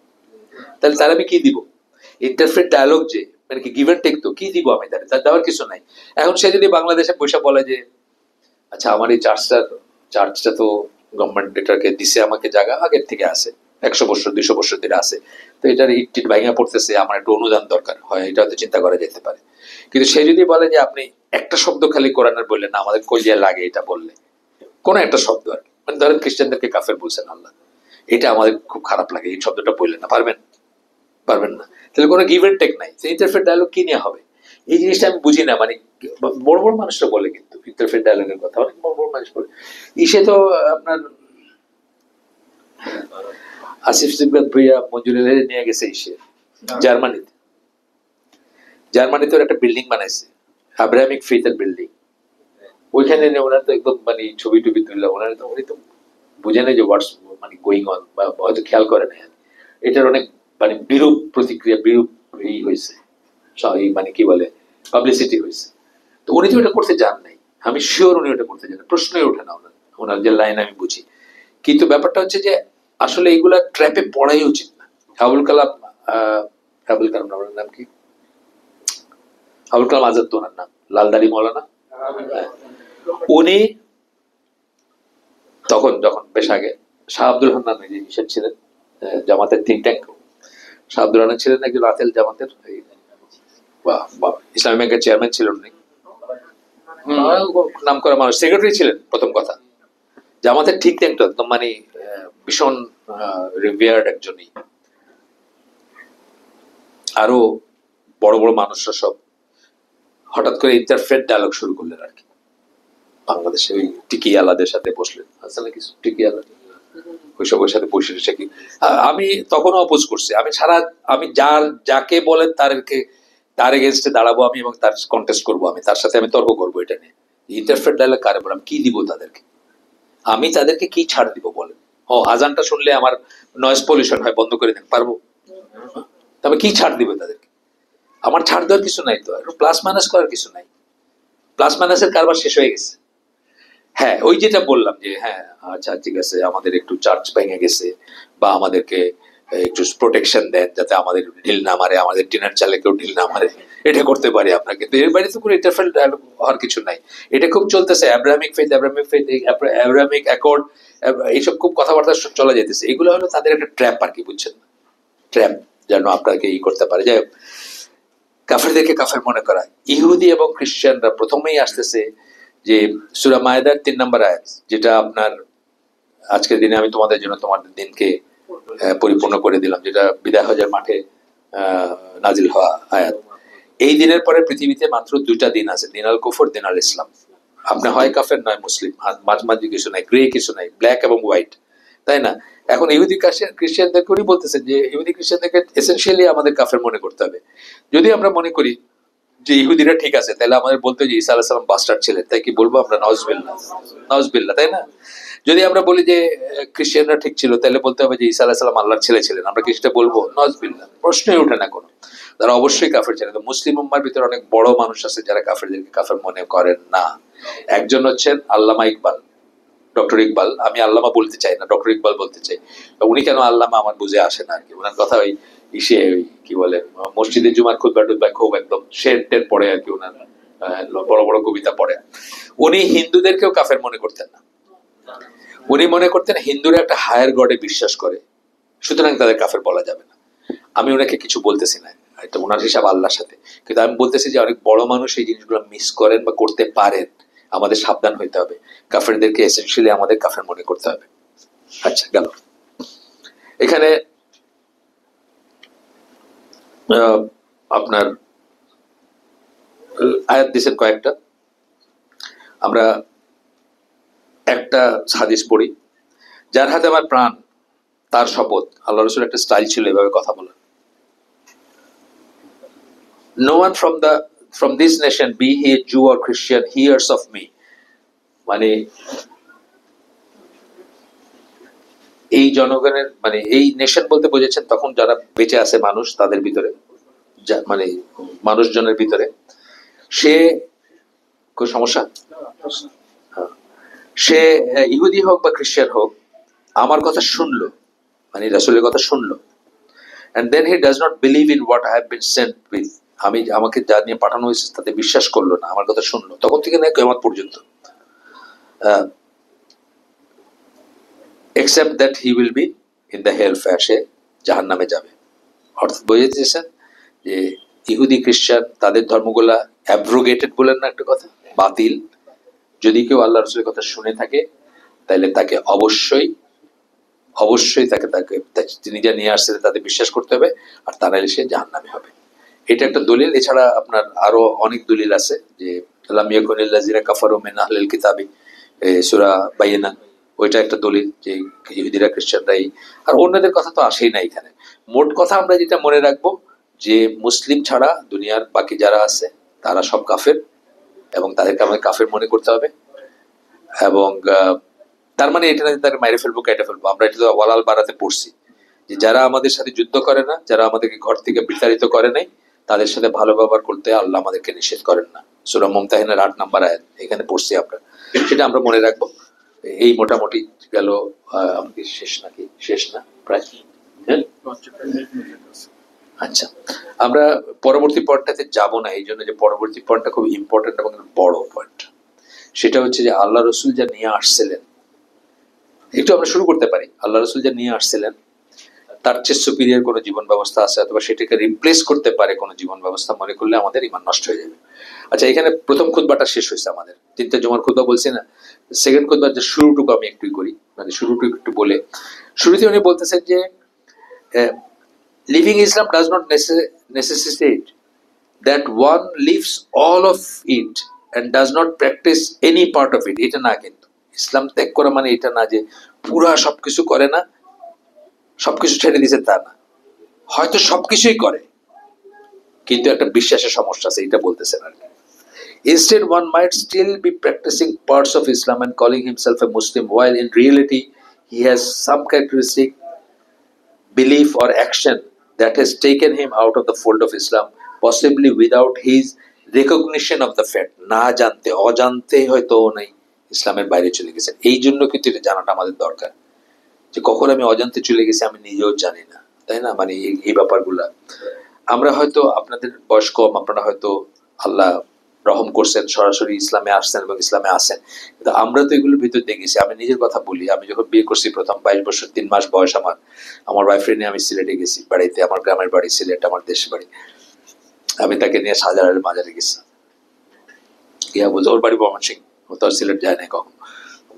তাহলে তার আমি কি দিব? ইন্টারফেট ডায়ালগ যে, মানে কি গিভ এন্ড টেক, তো কি দিব আমি? তার দেওয়ার কিছু নাই। এখন সে যদি বাংলাদেশে পয়সা বলে যে আচ্ছা আমার এই চার্চটা তো গভর্নমেন্ট এটাকে দিছে আমাকে জায়গা, আগের থেকে আছে, 100 বছর 200 বছর ধরে আছে, তো এটার ইট টিট ভাঙা পড়তেছে, আমার একটু অনুদান দরকার হয়, এটা হয়তো চিন্তা করা যেতে পারে। কিন্তু সে যদি বলে যে আপনি একটা শব্দ খালি কোরআনের বললেন না, আমাদের কলিয়া লাগে এটা বললে, কোন একটা শব্দ আর কি, মানে ধরেন খ্রিস্টানদেরকে কাফের বলছেন আল্লাহ, এটা আমাদের খুব খারাপ লাগে, এই শব্দটা বললেন না, পারবেন? পারবেন না। তাহলে কোনো গিভ এন্ড টেক নাই, ইন্টারফেট ডায়ালগ কি নিয়ে হবে? এই জিনিসটা আমি বুঝি না। মানে বড় বড় মানুষরা বলে, কিন্তু ইন্টারফেট ডায়ালগের কথা অনেক বড় বড় মানুষ বলে। ইসে তো আপনার আসিফ সিবগাত ভুইয়া মঞ্জুর নিয়ে গেছে ইসে জার্মানিতে। জার্মানিতে ওরা একটা বিল্ডিং বানাইছে, আব্রাহামিক ফেথের বিল্ডিং। ওইখানে ওনার তো একদম মানে ছবি টবি তুললাম, ওনারা তো উনি তো বুঝে নেই যে হোয়াটস মানে গোয়িং অন, বা হয়তো খেয়াল করে না। এটার অনেক মানে বিরূপ প্রতিক্রিয়া, বিরূপ এই হয়েছে, মানে কি বলে পাবলিসিটি হয়েছে। তো উনি তো ওটা করতে যান নাই, আমি শিওর উনি ওটা করতে যান, প্রশ্নই ওঠে না ওনার যে লাইন আমি বুঝি। কিন্তু ব্যাপারটা হচ্ছে যে আসলে এইগুলা ট্র্যাপে পড়াই উচিত না। আবুল কালাম নাম কি, আবুল কালাম আজাদ তো ওনার নাম, লালদাড়ি মৌলানা। উনি তখন যখন বেশ আগে শাহ আব্দুল হান্নান হিসেব ছিলেন জামাতের থিঙ্ক ট্যাঙ্ক, শাহ আব্দুল হান্নান ছিলেন একজন আতেল জামাতের, ইসলামী ব্যাংকের চেয়ারম্যান ছিলেন উনি, নাম করা মানুষ, সেক্রেটারি ছিলেন প্রথম কথা। জামাতের ঠিক ট্যাঙ্ক একদম মানে ভীষণ রিভিয়ার্ড একজনই। আরো বড় বড় মানুষরা সব হঠাৎ করে ইন্টারফেট ডায়ালগ শুরু করলেন আর কি বাংলাদেশে। ওই টিকি আলাদের সাথে বসলেন, আসলে কিছু টিকি আলাদ ওই সবের সাথে বসে এসে কি, আমি তখনও অপোজ করছি। আমি যাকে বলেন তার এগেনস্টে দাঁড়াবো আমি, এবং তার কন্টেস্ট করবো, আমি তার সাথে আমি তর্ক করবো এটা নিয়ে। ইন্টারফেট ডায়ালগ কারে বললাম, কি দিব তাদেরকে? আমি তাদেরকে কি ছাড় দিব বলেন? আজানটা শুনলে আমার নয়েজ পলিউশন হয়, বন্ধ করে দেন, পারবো? তবে কি ছাড় দিব তাদেরকে? আমার ছাড় দেওয়ার কিছু নাই, তো প্লাস মাইনাস করার কিছু নাই। প্লাস মাইনাসের কারবার শেষ হয়ে গেছে। হ্যাঁ, ওই যেটা বললাম যে হ্যাঁ আচ্ছা ঠিক আছে, আমাদের একটু চার্চ ভেঙে গেছে, বা আমাদেরকে একটু প্রোটেকশন দেন যাতে আমাদের ঢিল না মারে, আমাদের টিনার চালে কেউ ঢিল না মারে, এটা করতে পারি আমরা। কিন্তু এর বাইরে তো কোনো ইন্টারফেল হওয়ার কিছু নাই। এটা খুব চলতেছে, অ্যাব্রাহামিক ফেথ, অ্যাব্রাহামিক অ্যাকর্ড, এইসব খুব কথাবার্তা চলা যেতেছে। এগুলো হলো তাদের একটা ট্র্যাপ আর কি, বুঝছেন? ট্র্যাপ যেন আপনাকে করতে পারে। যাই হোক, কাফেরদেরকে কাফের মনে করা, ইহুদি এবং খ্রিস্টানরা প্রথমেই আসতেছে যে সূরা মায়েদার 3 নম্বর আয়াত, যেটা আপনার আজকের দিনে আমি তোমাদের জন্য তোমাদের দিনকে পরিপূর্ণ করে দিলাম, যেটা বিদায় হজের মাঠে নাজিল হওয়া আয়াত। এই দিনের পরে পৃথিবীতে মাত্র 2টা দিন আছে, দিন আল কুফর, দিন আল ইসলাম। আপনি হয় কাফের নয় মুসলিম, মাঝামাঝি কিছু নাই, গ্রে কিছু নাই, ব্ল্যাক এবং হোয়াইট, তাই না? এখন ইহুদি খ্রিস্টানদেরকে উনি বলতেছেন যে ইহুদি খ্রিস্টানদেরকে এসেনশিয়ালি আমাদের কাফের মনে করতে হবে। যদি আমরা মনে করি যে ইহুদিরা ঠিক আছে, তাহলে আমাদের বলতে যে ঈসা আলাইহিস সালাম বাস্টার্ড ছিলেন, তাই কি বলবো আমরা? নাউজুবিল্লাহ, নাউজুবিল্লাহ, তাই না? যদি আমরা বলি যে খ্রিস্টানরা ঠিক ছিল, তাহলে বলতে হবে যে ঈসা আলাইহিস সালাম আল্লাহর ছেলে ছিলেন, আমরা কি সেটা বলবো? নাউজুবিল্লাহ, প্রশ্নই ওঠে না কোনো। তারা অবশ্যই কাফের ছিলেন। মুসলিম উম্মার ভিতরে অনেক বড় মানুষ আছে যারা কাফেরদেরকে কাফের মনে করেন না। একজন হচ্ছেন আল্লামা ইকবাল, ডক্টর ইকবাল। আমি আল্লামা বলতে চাই না, ডক্টর ইকবাল বলতে চাই। উনি কেন আল্লামা আমার বুঝে আসে না আর কি। ওনার কথা ওই কি বলে, মসজিদে জুমার খুতবা টুতবা খুব একদম শের টের পড়ে আর কি, ওনার বড় বড় কবিতা পড়ে। উনি হিন্দুদেরকেও কাফের মনে করতেন না। উনি মনে করতেন হিন্দুরা একটা হায়ার গডে বিশ্বাস করে, সুতরাং তাদের কাফের বলা যাবে না। আমি ওনাকে কিছু বলতেছি না, এটা ওনার হিসাব আল্লাহর সাথে, কিন্তু আমি বলতেছি যে অনেক বড় মানুষ এই জিনিসগুলো মিস করেন বা করতে পারেন। আমাদের সাবধান হইতে হবে, কাফেরদেরকে এসেনশিয়ালি আমাদের কাফের মনে করতে হবে। আচ্ছা, গেল। এখানে আপনার আয়াত দিয়েছেন কয়েকটা, আমরা একটা হাদিস পড়ি। যার হাতে আমার প্রাণ তার শপথ, আল্লাহ রাসূলের একটা স্টাইল ছিল এভাবে কথা বলার। No one from this nation, be he Jew or Christian, hears of me. মানে এই জনগণের, মানে এই নেশন বলতে বোঝাচ্ছেন তখন যারা বেঁচে আছে মানুষ, তাদের ভিতরে, মানে মানুষজনের ভিতরে, সে কোন সমস্যা, সে ইহুদি হোক বা খ্রিস্টান হোক, আমার কথা শুনলো, মানে রাসূলের কথা শুনলো, and then he does not believe in what I have been sent with, আমাকে যা নিয়ে পাঠানো হয়েছে তাতে বিশ্বাস করলো না, আমার কথা শুনলো, তখন থেকে না কিয়ামত পর্যন্ত, except that he will be in the hellfire, সে জাহান্নামে যাবে। অর্থাৎ বুঝে দিয়েছেন যে ইহুদি খ্রিস্টান তাদের ধর্মগুলা অ্যাব্রোগেটেড, বলেন না একটা কথা, বাতিল। যদি কেউ আল্লাহ রাসূলের কথা শুনে থাকে তাহলে তাকে অবশ্যই তাকে তিনি যা নিয়ে আসছেন তাতে বিশ্বাস করতে হবে, আর তা নাহলে সে জাহান্নামে হবে। এটা একটা দলিল। এছাড়া আপনার আরো অনেক দলিল আছে, যে লাম ইয়াকুনিল লাযিনা কাফারু মিন আহলিল কিতাবি, সূরা বাইয়িনা, ওইটা একটা দলিল যে ইহুদিরা খ্রিস্টানরাই, আর অন্যদের কথা তো আসেই না এখানে। মোট কথা আমরা যেটা মনে রাখবো যে মুসলিম ছাড়া দুনিয়ার বাকি যারা আছে তারা সব কাফের, এবং তাদেরকে আমাদের কাফের মনে করতে হবে। এবং তার মানে এটা না তাকে মাইরে ফেলবো, কেটে ফেলবো। আমরা এটা তো ওয়ালাল বারাতে পড়ছি যে যারা আমাদের সাথে যুদ্ধ করে না, যারা আমাদেরকে ঘর থেকে বিতাড়িত করে নাই, তাদের সাথে ভালো ব্যবহার করতে আল্লাহ আমাদেরকে নিষেধ করেন না। সূরা মুমতাহিনার 8 নম্বর আয়াত এখানে পড়ছি আমরা, সেটা আমরা মনে রাখবো। এই মোটামুটি গেল। আমাদের শেষ নাকি? শেষ না প্রায়, হ্যাঁ। আচ্ছা, আমরা পরবর্তী পয়েন্টটাতে যাব না, এই জন্য যে পরবর্তী পয়েন্টটা খুব ইম্পর্টেন্ট এবং বড় পয়েন্ট। সেটা হচ্ছে যে আল্লাহ রসুল যা নিয়ে আসছিলেন, একটু আমরা শুরু করতে পারি। আল্লাহ রসুল যা নিয়ে আসছিলেন তার চেয়ে সুপিরিয়র কোনো জীবন ব্যবস্থা আছে, অথবা সেটাকে রিপ্লেস করতে পারে কোনো জীবন ব্যবস্থা, মনে করলে আমাদের ইমান নষ্ট হয়ে যাবে। আচ্ছা, এখানে প্রথম খুতবাটা শেষ হয়েছে আমাদের, 3টে জুমার খুতবা বলছি না, সেকেন্ড খুতবার যে শুরুটুকু আমি একটু করি, মানে শুরুটুকু একটু বলে, শুরুতে উনি বলতেছেন যে living Islam does not necessitate that one lives all of it and does not practice any part of it. এটা না, কিন্তু ইসলাম ত্যাগ করা মানে এটা না যে পুরা সবকিছু করে না, সবকিছু ছেড়ে দিয়েছে তা না। হয়তো সবকিছুই করে কিন্তু একটা বিশ্বাসের সমস্যা আছে, এটা বলতেছেন আর কি। Instead, one might still be practicing parts of Islam and calling himself a Muslim, while in reality he has some characteristic, belief or action that has taken him out of the fold of Islam, possibly without his recognition of the fact. না জানতে, অজান্তে হয়তো নাই ইসলামের বাইরে চলে গেছেন। এই জন্য কিন্তু এটা জানাটা আমাদের দরকার, যে কখন আমি অজান্তে চলে গেছি আমি নিজেও জানি না, তাই না? মানে এই ব্যাপারগুলা আমরা হয়তো, আপনাদের বয়স কম, আপনারা হয়তো আল্লাহ রহম করছেন, সরাসরি ইসলামে আসছেন এবং ইসলামে আসেন। কিন্তু আমরা তো এগুলোর ভিতর দেখেছি। আমি নিজের কথা বলি, আমি যখন বিয়ে করছি প্রথম 22 বছর 3 মাস বয়স আমার ওয়াইফের নিয়ে আমি সিলেটে গেছি বাড়িতে, আমার গ্রামের বাড়ি সিলেট, আমার দেশের বাড়ি। আমি তাকে নিয়ে শাহজালালের মাজারে গেছি, ইয়া বলছে ওর বাড়ি ময়মনসিংহ, ও তো আর সিলেট যায় না কখন।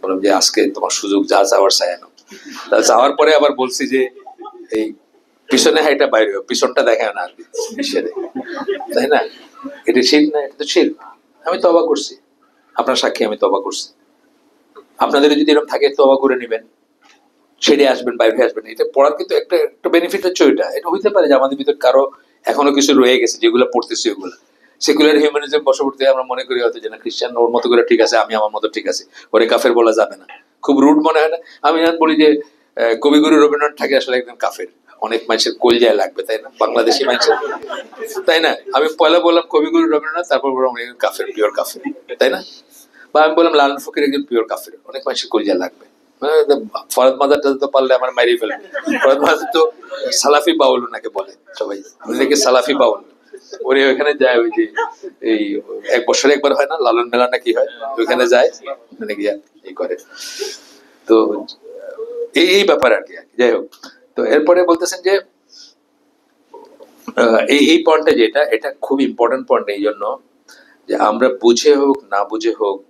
বললাম যে আজকে তোমার সুযোগ, যা চাওয়ার চাই আনো। তা চাওয়ার পরে আবার বলছি যে এই পিছনে হাইটা বাইরে, পিছনটা দেখায় না আর কি, তাই না? এটা শিল্প না, এটা তো শিল্প। আমি তবা করছি, আপনার সাক্ষী আমি তবা করছি। আপনাদের যদি এরকম থাকে তবা করে নিবেন, ছেড়ে আসবেন, বাইরে আসবেন। এটা পড়ার কিন্তু একটা একটা বেনিফিট হচ্ছে ওইটা। এটা হইতে পারে যে আমাদের ভিতর কারো এখনো কিছু রয়ে গেছে, যেগুলো পড়তেছি ওগুলো সেকুলার হিউম্যানিজম বশবর্তী আমরা মনে করি হয়তো যে না, খ্রিস্টান ওর মতো করে ঠিক আছে, আমি আমার মতো ঠিক আছে, ওরে কাফের বলা যাবে না। খুব রুড মনে হয় না? আমি বলি যে কবিগুরু রবীন্দ্রনাথ ঠাকুর আসলে একদম কাফের, অনেক মানুষের কলজায় লাগবে, তাই না? বাংলাদেশি মানুষের, তাই না? আমি পয়লা বললাম কবিগুরু রবীন্দ্রনাথ, তারপর বললাম কাফের, পিওর কাফের, তাই না? বা আমি বললাম লালন ফকির একজন পিওর কাফের, অনেক মানুষের কলজায় লাগবে। ফরাদ মাজারটা তো পারলে আমার মারিয়ে ফেলবে। ফরাদ মাজার তো সালাফি বাউল ওনাকে বলে সবাই, ওনাকে সালাফি বাউল। ওরে ওইখানে যায়, ওই যে এই 1 বছরে একবার হয় না লালন মেলা না কি হয়, ওইখানে যায়, ওখানে গিয়া এই করে। তো এই এই ব্যাপার আর কি। যাই হোক, তো এরপরে বলতেছেন যে এই এই পয়েন্টটা যেটা, এটা খুব ইম্পর্টেন্ট পয়েন্ট এই জন্য যে আমরা বুঝে হোক না বুঝে হোক,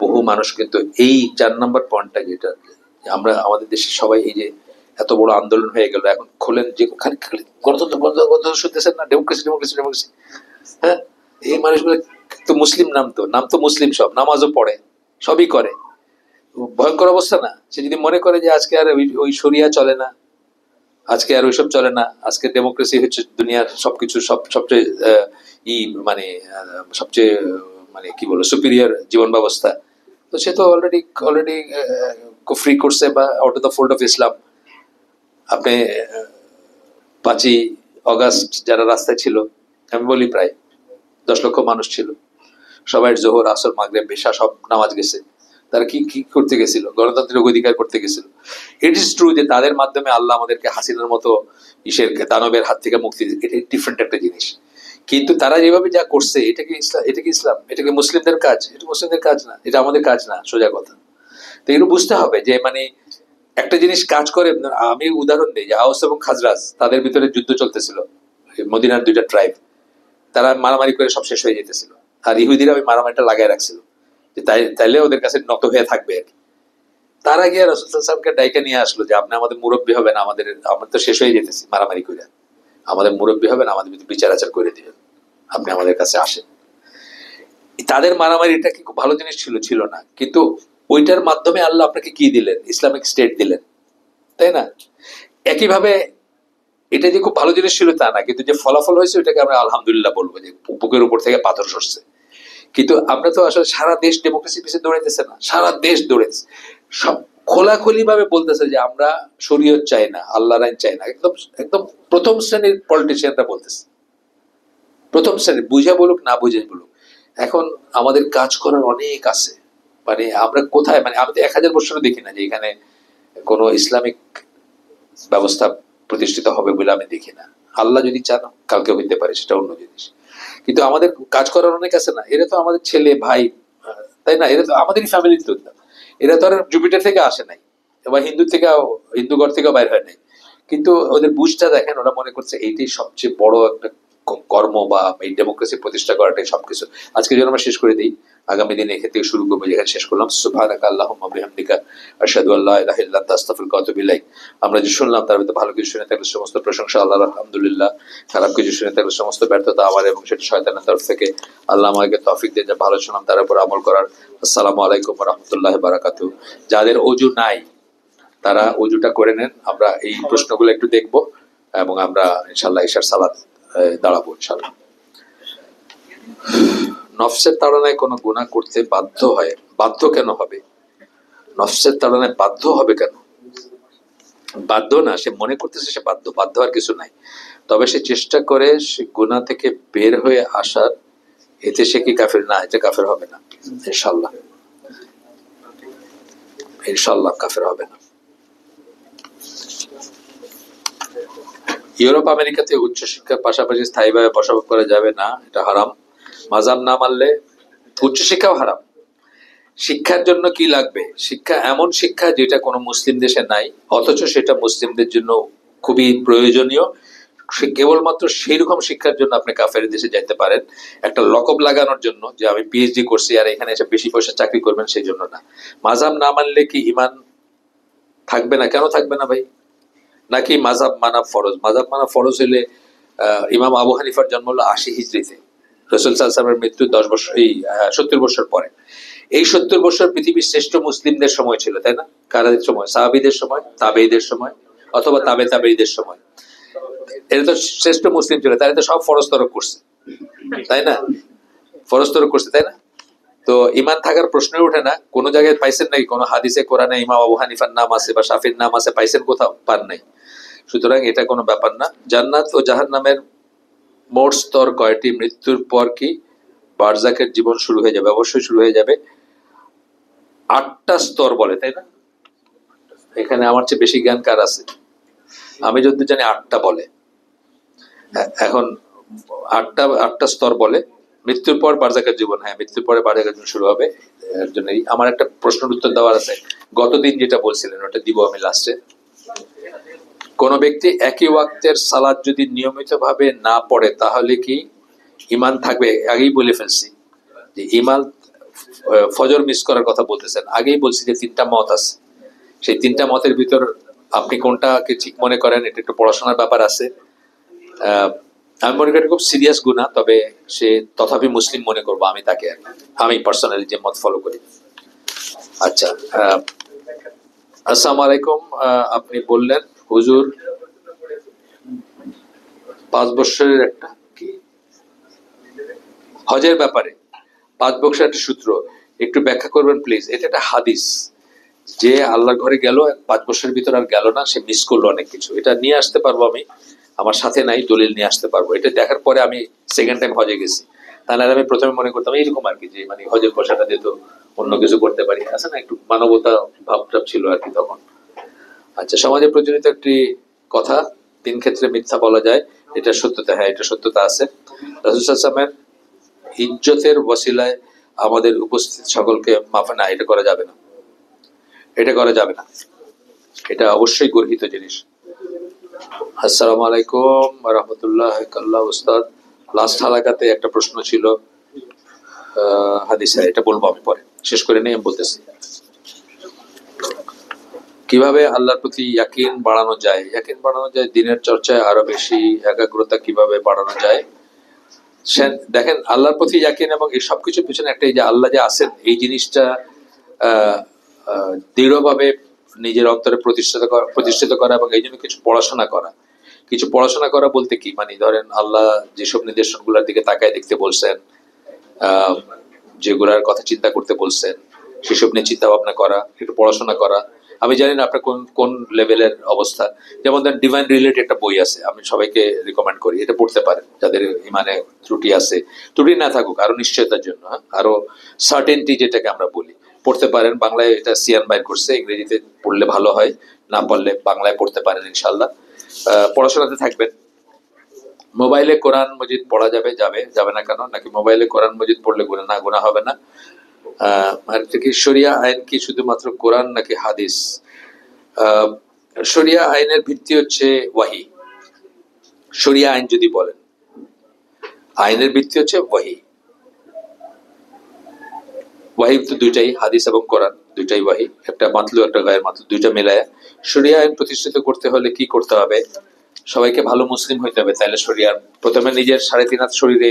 বহু মানুষ কিন্তু এই 4 নম্বর পয়েন্টটা যেটা, আমরা আমাদের দেশে সবাই এই যে এত বড় আন্দোলন হয়ে গেল, এখন খোলেন যে খালি খালি গণতন্ত্র গণতন্ত্র গণতন্ত্র শুনতেছেন না, ডেমোক্রেসি ডেমোক্রেসি ডেমোক্রেসি। হ্যাঁ, এই মানুষগুলো তো মুসলিম, নাম তো মুসলিম, সব নামাজও পড়ে, সবই করে। ভয়ঙ্কর অবস্থা না? সে যদি মনে করে যে আজকে আর ওই শরিয়া চলে না, আজকে আর ওইসব চলে না, আজকে ডেমোক্রেসি হচ্ছে দুনিয়ার সবকিছু, সবচেয়ে ই মানে সবচেয়ে মানে কি বলবো সুপিরিয়র জীবন ব্যবস্থা, তো সে তো অলরেডি অলরেডি ফ্রি করছে বা out of the fold of Islam. আপনি 5ই অগাস্ট যারা রাস্তায় ছিল, আমি বলি প্রায় 10 লক্ষ মানুষ ছিল, সবাই জোহর আসর মাগরিব বেশা সব নামাজ গেছে। তারা কি কি করতে গেছিল? গণতান্ত্রিক অধিকার করতে গেছিল। ইট ইজ ট্রু যে তাদের মাধ্যমে আল্লাহ আমাদেরকে হাসিনার মতো ইসের দানবের হাত থেকে মুক্তি দিচ্ছে, এটা ডিফারেন্ট একটা জিনিস। কিন্তু তারা যেভাবে যা করছে, এটা কি ইসলাম? এটা কি ইসলাম? এটা কি মুসলিমদের কাজ? এটা মুসলিমদের কাজ না, এটা আমাদের কাজ না, সোজা কথা। তো এগুলো বুঝতে হবে যে মানে একটা জিনিস কাজ করে। আমি উদাহরণ দিই যে আওস এবং খাজরাজ, তাদের ভিতরে যুদ্ধ চলতেছিল, মদিনার 2টা ট্রাইব, তারা মারামারি করে সব শেষ হয়ে যেতেছিল। আর ইহুদিরা ওই মারামারিটা লাগাই রাখছিল যে তাইলে ওদের কাছে নত হয়ে থাকবে আর কি। তারা গিয়ে রাসূলুল্লাহকে ডাইকা নিয়ে আসলো যে আপনি আমাদের মুরব্বী হবেন, আমাদের আমরা তো শেষ হয়ে যেতেছি মারামারি করে, আমাদের মুরব্বী হবেন, আমাদের বিচার আচার করে দিবেন, আপনি আমাদের কাছে আসেন। তাদের মারামারি এটা কি খুব ভালো জিনিস ছিল? ছিল না। কিন্তু ওইটার মাধ্যমে আল্লাহ আপনাকে কি দিলেন? ইসলামিক স্টেট দিলেন, তাই না? একইভাবে এটা যে খুব ভালো জিনিস ছিল তা না, কিন্তু যে ফলাফল হয়েছে ওইটাকে আমরা আলহামদুলিল্লাহ বলবো যে বুকের উপর থেকে পাথর সরছে। কিন্তু আমরা তো আসলে সারা দেশ ডেমোক্রেসি পিছিয়ে দৌড়াইতেছে না, সারা দেশ দৌড়েছে, সব খোলাখুলি ভাবে বলতেছে যে আমরা শরীয়ত চাই না, আল্লাহর আইন চাই না। একদম একদম প্রথম শ্রেণীর পলিটিশিয়ানরা বলতেছে, প্রথম শ্রেণীর, বুঝে বলুক না বুঝে বলুক। এখন আমাদের কাজ করার অনেক আছে। মানে আমরা কোথায়, মানে আমি তো 1000 বছরও দেখি না যে এখানে কোনো ইসলামিক ব্যবস্থা প্রতিষ্ঠিত হবে বলে আমি দেখি না। আল্লাহ যদি চান কালকে হইতে পারে, সেটা অন্য জিনিস। কিন্তু আমাদের কাজ করার অনেক আছে না? এরা তো আমাদের ছেলে ভাই, তাই না? এরা তো আমাদেরই ফ্যামিলির তো, এরা তো আর জুপিটার থেকে আসে নাই বা হিন্দু ঘর থেকে বাইর হয় নাই। কিন্তু ওদের বুঝটা দেখেন, ওরা মনে করছে এইটাই সবচেয়ে বড় একটা কর্ম, বা এই ডেমোক্রেসি প্রতিষ্ঠা করাটাই সবকিছু। আজকে যেন আমরা শেষ করে দিই, আগামী দিনে এখান থেকে শুরু করবো যেখানে শেষ করলাম। সুবহানাকা আল্লাহুম্মা বিহামদিকা আশহাদু আল্লা ইলাহা ইল্লা আনতা আস্তাগফিরুকা ওয়া আতুবু ইলাইক। আমরা যে শুনলাম তার ভিতরে ভালো কিছু শুনে থাকলে সমস্ত প্রশংসা আল্লাহর, আলহামদুলিল্লাহ। খারাপ কিছু শুনে থাকলে সমস্ত ব্যর্থতা আমার, এবং সেটা শয়তানের তরফ থেকে। আল্লাহ আমাকে তৌফিক দিয়ে যা ভালো শুনলাম তার উপর আমল করার। আসসালামু আলাইকুম ওয়া রাহমাতুল্লাহি ওয়া বারাকাতুহু। যাদের ওযু নাই তারা ওযুটা করে নেন। আমরা এই প্রশ্নগুলো একটু দেখবো এবং আমরা ইনশাআল্লাহ ঈশার সালাত দাঁড়াবো ইনশাআল্লাহ। নফসের তাড়নায় কোনো গুনাহ করতে বাধ্য হয়, বাধ্য কেন হবে? নফসের তাড়নায় বাধ্য হবে কেন? বাধ্য না, সে মনে করতেছে সে বাধ্য, বাধ্য আর কিছু নাই। তবে সে চেষ্টা করে সে গুনাহ থেকে বের হয়ে আসার, এতে সে কি কাফের? না, এতে কাফের হবে না ইনশাআল্লাহ। ইনশাআল্লাহ কাফের হবে না। ইউরোপ আমেরিকাতে উচ্চশিক্ষার পাশাপাশি স্থায়ীভাবে বসবাস করা যাবে না, এটা হারাম। মাযহাব না মানলে উচ্চশিক্ষাও হারাম। শিক্ষার জন্য কি লাগবে? শিক্ষা এমন শিক্ষা যেটা কোনো মুসলিম দেশে নাই, অথচ সেটা মুসলিমদের জন্য খুবই প্রয়োজনীয়। কেবলমাত্র সেই রকম শিক্ষার জন্য আপনি কাফের দেশে যাইতে পারেন, একটা লকব লাগানোর জন্য যে আমি পিএইচডি করছি আর এখানে এসে বেশি পয়সা চাকরি করবেন সেই জন্য না। মাযহাব না মানলে কি ঈমান থাকবে না? কেন থাকবে না ভাই? নাকি মাযহাব মানা ফরজ? মাযহাব মানা ফরজ হলে ইমাম আবু হানিফার জন্ম হলো ৮০ হিজরিতে, রাসূল সাল্লাল্লাহু আলাইহি ওয়াসাল্লামের মৃত্যু 10 বছর, 70 বছর পরে। এই 70 বছর পৃথিবীর শ্রেষ্ঠ মুসলিমদের সময় ছিল, তাই না? কারাদের সময়? সাহাবীদের সময়, তাবেঈদের সময়, অথবা তাবেঈদের সময়। এরা তো শ্রেষ্ঠ মুসলিম ছিল, তারা তো সব ফরজ তরক করছে, তাই না? ফরজ তরক করছে, তাই না? তো ঈমান থাকার প্রশ্নই ওঠে না। কোন জায়গায় পাইছেন নাকি কোন হাদিসে কোরআনে ইমাম আবু হানিফার নাম আছে বা শাফির নাম আছে? পাইছেন কোথাও? পান নাই। সুতরাং এটা কোনো ব্যাপার না। জান্নাত ও জাহান্নামের মোট স্তর কয়টি? মৃত্যুর পর কি বারজাকের জীবন শুরু হয়ে যাবে? অবশ্যই শুরু হয়ে যাবে। 8টা স্তর বলে, তাই না? এখানে আমার চেয়ে বেশি জ্ঞান কার আছে? আমি যদি জানি 8টা বলে। এখন 8টা স্তর বলে। মৃত্যুর পর বারজাকের জীবন, হ্যাঁ মৃত্যুর পরে বারজাকের জীবন শুরু হবে। এর জন্য আমার একটা প্রশ্নের উত্তর দেওয়ার আছে, গতদিন যেটা বলছিলেন ওটা দিব আমি লাস্টে। কোন ব্যক্তি একই ওয়াক্তের সালাত যদি নিয়মিতভাবে না পড়ে তাহলে কি ঈমান থাকবে? আগেই বলে ফেলছি যে ঈমান, ফজর মিস করার কথা বলতেছেন, আগেই বলছি যে 3টা মত আছে। সেই 3টা মতের ভিতর আপনি কোনটাকে ঠিক মনে করেন? এটা একটু পড়াশোনার ব্যাপার আছে। আমি মনে করি খুব সিরিয়াস গুনাহ, তবে সে তথাপি মুসলিম মনে করবো আমি তাকে, আমি পার্সোনালি যে মত ফলো করি। আচ্ছা, আসসালামু আলাইকুম। আপনি বললেন হুজুর 5 বছরের একটা কি হজের ব্যাপারে 5 বছরের একটা সূত্র একটু ব্যাখ্যা করবেন প্লিজ। এটা একটা হাদিস, যে আল্লাহর ঘরে গেল 5 বছরের ভিতর আর গেল না, সে মিস করলো অনেক কিছু। এটা নিয়ে আসতে পারবো আমি, আমার সাথে নাই, দলিল নিয়ে আসতে পারবো। এটা দেখার পরে আমি সেকেন্ড টাইম হজে গেছি। তাহলে আমি প্রথমে মনে করতাম এইরকম আর কি, যে মানে হজের পয়সাটা দিয়ে তো অন্য কিছু করতে পারি, আছে না, একটু মানবতা ভাবটাব ছিল আর কি তখন। আচ্ছা, সমাজে প্রচলিত একটি কথা, 3 ক্ষেত্রে মিথ্যা বলা যায়, এটা সত্যতা? হ্যাঁ, এটা সত্যতা আছে। রাসূল সাল্লাল্লাহু আলাইহি ওয়াসাল্লামের ইজ্জতের ওসিলায় আমাদের উপস্থিত সকলকে মাফ, না এটা করা যাবে না, এটা করা যাবে না, এটা অবশ্যই গর্হিত জিনিস। আসসালামু আলাইকুম ওয়া রাহমাতুল্লাহ। কাল্লাহ উস্তাদ, লাস্ট হালাকাতে একটা প্রশ্ন ছিল হাদিসে, এটা বলবো আমি পরে, শেষ করে নিয়ে আমি বলতেছি। কিভাবে আল্লাহর প্রতি ইয়াকিন বাড়ানো যায়? ইয়াকিন বাড়ানো যায় দিনের চর্চায় আরো বেশি একাগ্রতা কিভাবে বাড়ানো যায়? দেখেন, আল্লাহর প্রতি ইয়াকিন এবং এই সবকিছুর পিছনে একটা, এই যে আল্লাহ যে আছেন এই জিনিসটা দৃঢ়ভাবে নিজের অন্তরে প্রতিষ্ঠিত করা এবং এই জন্য কিছু পড়াশোনা করা। কিছু পড়াশোনা করা বলতে কি, মানে ধরেন আল্লাহ যেসব নির্দেশনগুলোর দিকে তাকায় দেখতে বলছেন, যেগুলার কথা চিন্তা করতে বলছেন সেসব নিয়ে চিন্তা ভাবনা করা, একটু পড়াশোনা করা। আমি জানি না আপনার কোন কোন লেভেলের অবস্থা। যেমন ধরেন ডিভাইন রিলেটেড একটা বই আছে, আমি সবাইকে রিকমেন্ড করি, এটা পড়তে পারেন যাদের ইমানে ত্রুটি আছে। ত্রুটি না থাকুক, আরো নিশ্চয়তার জন্য, আরো সার্টেনটি যেটাকে আমরা বলি, পড়তে পারেন। বাংলায় এটা সিয়ান বাইর করছে, ইংরেজিতে পড়লে ভালো হয়, না পড়লে বাংলায় পড়তে পারেন ইনশাল্লাহ। পড়াশোনাতে থাকবেন। মোবাইলে কোরআন মজিদ পড়া যাবে? যাবে না কেন? নাকি মোবাইলে কোরআন মজিদ পড়লে গুনাহ হবে না? আর কি শরিয়া আইন কি শুধুমাত্র কোরআন নাকি হাদিস? শরিয়া আইনের ভিত্তি হচ্ছে ওয়াহি। শরিয়া আইন যদি বলেন, আইনের ভিত্তি হচ্ছে ওয়াহি। ওয়াহি তো দুইটাই, হাদিস এবং কোরআন দুইটাই ওয়াহি, একটা মাতলু একটা গায়ের মাতলু, দুইটা মিলায় শরিয়া আইন প্রতিষ্ঠিত করতে হলে কি করতে হবে? সবাইকে ভালো মুসলিম হইতে হবে। তাহলে শরিয়ার প্রথমে নিজের 3.5 হাত শরীরে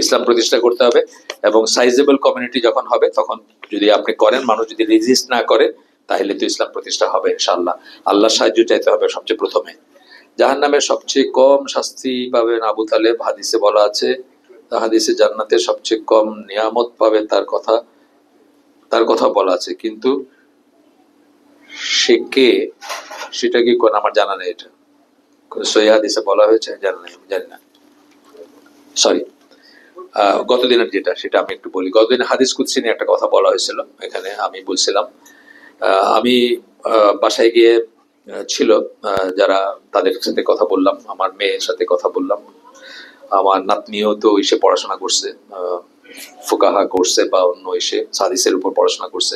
ইসলাম প্রতিষ্ঠা করতে হবে, এবং সাইজেবল কমিউনিটি যখন হবে তখন যদি আপনি করেন, মানুষ যদি রেজিস্ট না করে, তাহলে তো ইসলাম প্রতিষ্ঠা হবে ইনশাআল্লাহ। আল্লাহর সাহায্য চাইতে হবে সবচেয়ে প্রথমে। জাহান্নামের সবচেয়ে কম শাস্তি পাবেন আবু তালেব, হাদিসে বলা আছে। হাদিসে জান্নাতের সবচেয়ে কম নিয়ামত পাবে তার কথা বলা আছে, কিন্তু সে কে সেটা কি কোন আমার জানা নেই। এটা সহিহ হাদিসে বলা হয়েছে? জানি না, সরি। গতদিনের যেটা, সেটা আমি একটু বলি। গতদিন হাদিস কুদসি নিয়ে একটা কথা বলা হয়েছিল, এখানে আমি বলছিলাম, আমি বাসায় গিয়ে ছিল যারা, তাদের সাথে কথা বললাম, আমার মেয়ের সাথে কথা বললাম, আমার নাতনিও তো এসে পড়াশোনা করছে, ফুকাহা করছে বা অন্য এসে হাদিসের উপর পড়াশোনা করছে,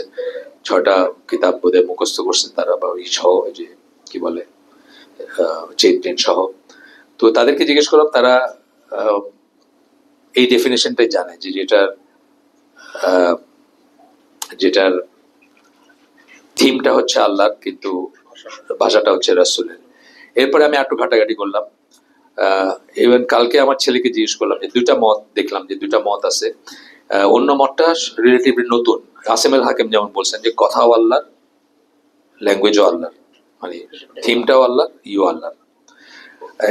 6টা কিতাব বোধহয় মুখস্থ করছে তারা, বা ওই সহ যে কি বলে চেন টেন সহ। তো তাদেরকে জিজ্ঞেস করলাম, তারা এই ডেফিনেশনটাই জানে যে যেটার থিমটা হচ্ছে আল্লাহর, কিন্তু ভাষাটা হচ্ছে রাসূলের। এরপরে আমি একটু ঘাটাঘাটি করলাম। ইভেন কালকে আমার ছেলেকে জিজ্ঞেস করলাম যে দুইটা মত দেখলাম, যে দুইটা মত আছে। অন্য মতটা রিলেটিভলি নতুন। আসিম আল হাকিম যেমন বলছেন যে কথাও আল্লাহর, ল্যাঙ্গুয়েজও আল্লাহর, মানে থিমটাও আল্লাহর, ইউ আল্লাহর।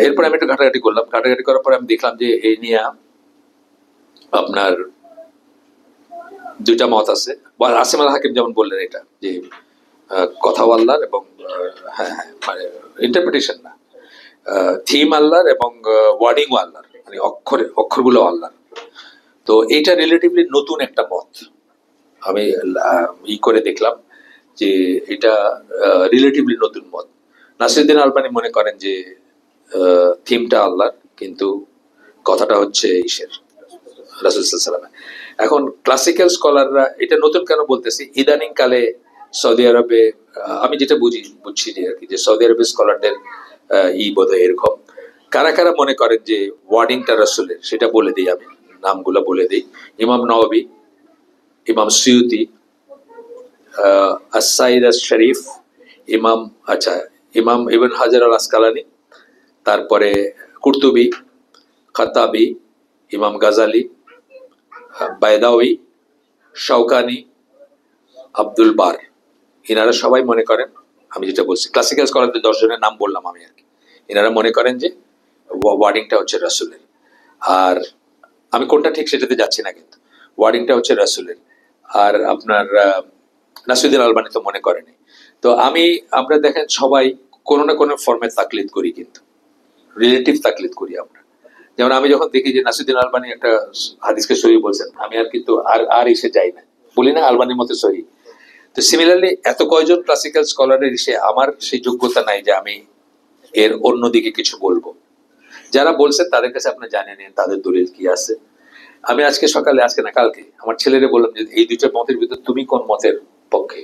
এরপরে আমি একটু ঘাটাঘাটি করলাম। ঘাটাঘাটি করার পরে আমি দেখলাম যে এই নিয়ে আপনার দুইটা মত আছে। আসিম আল হাকিম যেমন বললেন এটা যে কথাও আল্লাহর এবং হ্যাঁ হ্যাঁ মানে ইন্টারপ্রিটেশন না, থিম আল্লাহর এবং ওয়ার্ডিংও আল্লাহর, মানে অক্ষরগুলো আল্লাহর। তো এইটা রিলেটিভলি নতুন একটা মত। আমি করে দেখলাম যে এটা রিলেটিভলি নতুন মত। নাসিরুদ্দিন আলবানী মনে করেন যে থিমটা আল্লাহর, কিন্তু কথাটা হচ্ছে ঈশ্বর, রাসূল সাল্লাল্লাহু আলাইহি ওয়াসাল্লাম। এখন ক্লাসিক্যাল স্কলাররা এটা নতুন কেন বলতেছি, ইদানিং কালে সৌদি আরবে আমি যেটা বুঝছি যে আর কি, যে সৌদি আরবের স্কলারদের বোধহয় এরকম। কারা কারা মনে করেন যে ওয়ার্ডিংটা রাসূলের, সেটা বলে দিই, আমি নামগুলো বলে দিই। ইমাম নওয়াবী, ইমাম সুয়ুতি, আস-সাইদ আশ-শরীফ, ইমাম ইবন হাজার আল আসকালানি, তারপরে কুরতুবী, খাত্তাবী, ইমাম গাজালি, বাইদাউই, শাওকানি, আব্দুল বার। এনারা সবাই মনে করেন, আমি যেটা বলছি ক্লাসিক্যাল স্কলারদের 10 জনের নাম বললাম আমি আর কি, এনারা মনে করেন যে ওয়ার্ডিংটা হচ্ছে রাসূলের। আর আমি কোনটা ঠিক সেটাতে যাচ্ছি না, কিন্তু ওয়ার্ডিংটা হচ্ছে রাসূলের। আর আপনার নাসিরুদ্দিন আলবানী তো মনে করেনি। তো আমরা দেখেন সবাই কোনো না কোনো ফর্মে তাকলিদ করি, কিন্তু রিলেটিভ তাকলিদ করি আমরা। যেমন আমি যখন দেখি যে নাসিরুদ্দিন আলবানী একটা হাদিসকে সহিহ বলছেন, আমি আর কিন্তু আর এসে যাই না, বলি না আলবানীর মতো সহিহ। তো সিমিলারলি এত কয়জন ক্লাসিক্যাল স্কলারের এসে আমার সেই যোগ্যতা নাই যে আমি এর অন্যদিকে কিছু বলবো। যারা বলছেন তাদের কাছে আপনি জানে নেন তাদের দলিল কি আছে। আমি আজকে সকালে, আজকে না কালকে, আমার ছেলেরে বললাম যে এই দুইটা মতের ভিতর তুমি কোন মতের পক্ষে?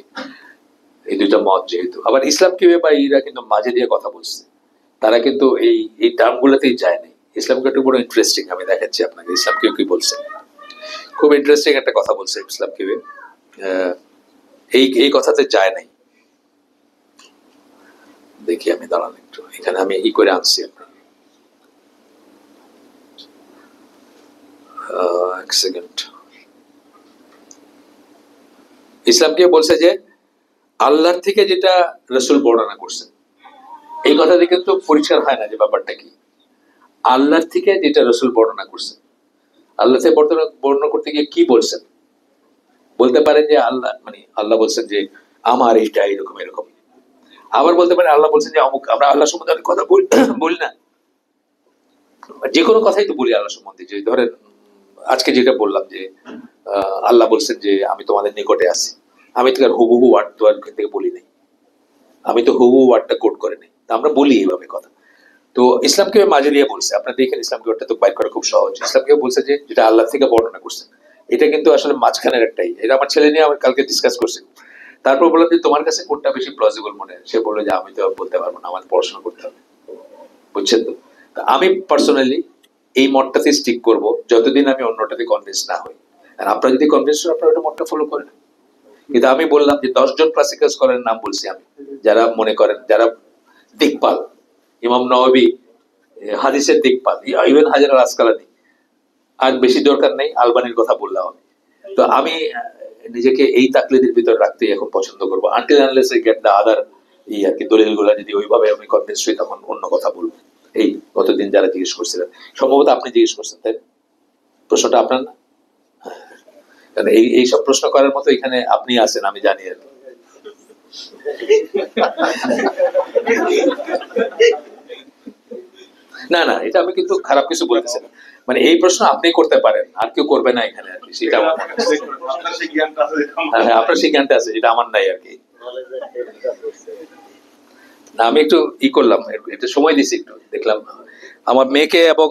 এই দুইটা মত যেহেতু, আবার ইসলাম কিভাবে বা এরা কিন্তু মাঝে দিয়ে কথা বলছে, তারা কিন্তু এই টার্ম গুলোতেই যায় নাই। ইসলামকে একটু বড় ইন্টারেস্টিং, আমি দেখাচ্ছি আপনাকে ইসলাম কেউ কি বলছে। খুব ইন্টারেস্টিং একটা কথা বলছে ইসলাম কেউ, এই কথাতে যায় নাই। দেখি আমি দাঁড়ান একটু, এখানে আমি করে আনছি আপনার, এক সেকেন্ড। ইসলাম কেউ বলছে যে আল্লাহর থেকে যেটা রাসূল বর্ণনা করছেন, এই কথাতে কিন্তু পরিষ্কার হয় না যে ব্যাপারটা কি। আল্লাহর থেকে যেটা রাসূল বর্ণনা করছেন, আল্লাহ থেকে বর্ণনা করতে গিয়ে কি বলছেন? বলতে পারেন যে আল্লাহ বলছেন যে আমার এইটা এরকম এরকম। আবার বলতে পারেন আল্লাহ বলছেন যে অমুক। আমরা আল্লাহ সম্বন্ধে অনেক কথা বলি না, যে কোনো কথাই তো বলি আল্লাহ সম্বন্ধে। যে ধরেন আজকে যেটা বললাম যে আল্লাহ বলছেন যে আমি তোমাদের নিকটে আছি, আমি তো আর হুবহু ওয়ার্ড তো আর থেকে বলি নাই, আমি তো হুবহু ওয়ার্ডটা কোট করে নেই, তা আমরা বলি এইভাবে কথা। তো ইসলামকে মাঝে দিয়ে বলছে, আপনারা দেখেন ইসলামকে ওটা তো বাইর করা খুব সহজ। ইসলামকে বলছে যে যেটা আল্লাহ থেকে বর্ণনা করছেন, এটা কিন্তু আসলে মাঝখানের একটাই। এটা আমার ছেলে নিয়ে আমি কালকে ডিসকাস করছি। তারপর বললাম যে তোমার কাছে কোনটা বেশি প্লজিবল মনে হয়? সে বললো যে আমি তো বলতে পারবো না, আমার পড়াশোনা করতে হবে। বুঝছেন তো? আমি পার্সোনালি এই মতটাতে স্টিক করব যতদিন আমি অন্যটাতে কনভিন্স না হই। আর আপনারা যদি কনভিন্স হন, আপনারা ওটা মতটা ফলো করেন। কিন্তু আমি বললাম যে 10 জন ক্লাসিক্যাল স্কলারের নাম বলছি আমি, যারা মনে করেন, যারা দিকপাল। ইমাম নওয়াবী হাদিসের দিকপাল, ইবন হাজার আল আসকালানি। আর বেশি দরকার নেই, আলবানির কথা বললাম আমি। তো আমি নিজেকে এই তাকলিদের ভিতর রাখতেই এখন পছন্দ করবো, until unless I get the other আর কি দলিলগুলো। যদি ওইভাবে আমি কনভিন্স হই, তখন অন্য কথা বলবো। এই গতদিন যারা জিজ্ঞেস করছিলেন, সম্ভবত আপনি জিজ্ঞেস করছেন, তাই প্রশ্নটা আপনার না? কারণ এইসব প্রশ্ন করার মতো এখানে আপনি আছেন, আমি জানি আর না না, এটা আমি কিন্তু খারাপ কিছু বলতেছি না। মানে এই প্রশ্ন আপনি করতে পারেন, আর কেউ করবে না এখানে আর কি, সেটা আমার মনে হচ্ছে। হ্যাঁ, আপনার সেই জ্ঞানটা আছে, যেটা আমার নাই আর কি। না, আমি একটু করলাম, একটু সময় দিছি, একটু দেখলাম আমার মেয়েকে এবং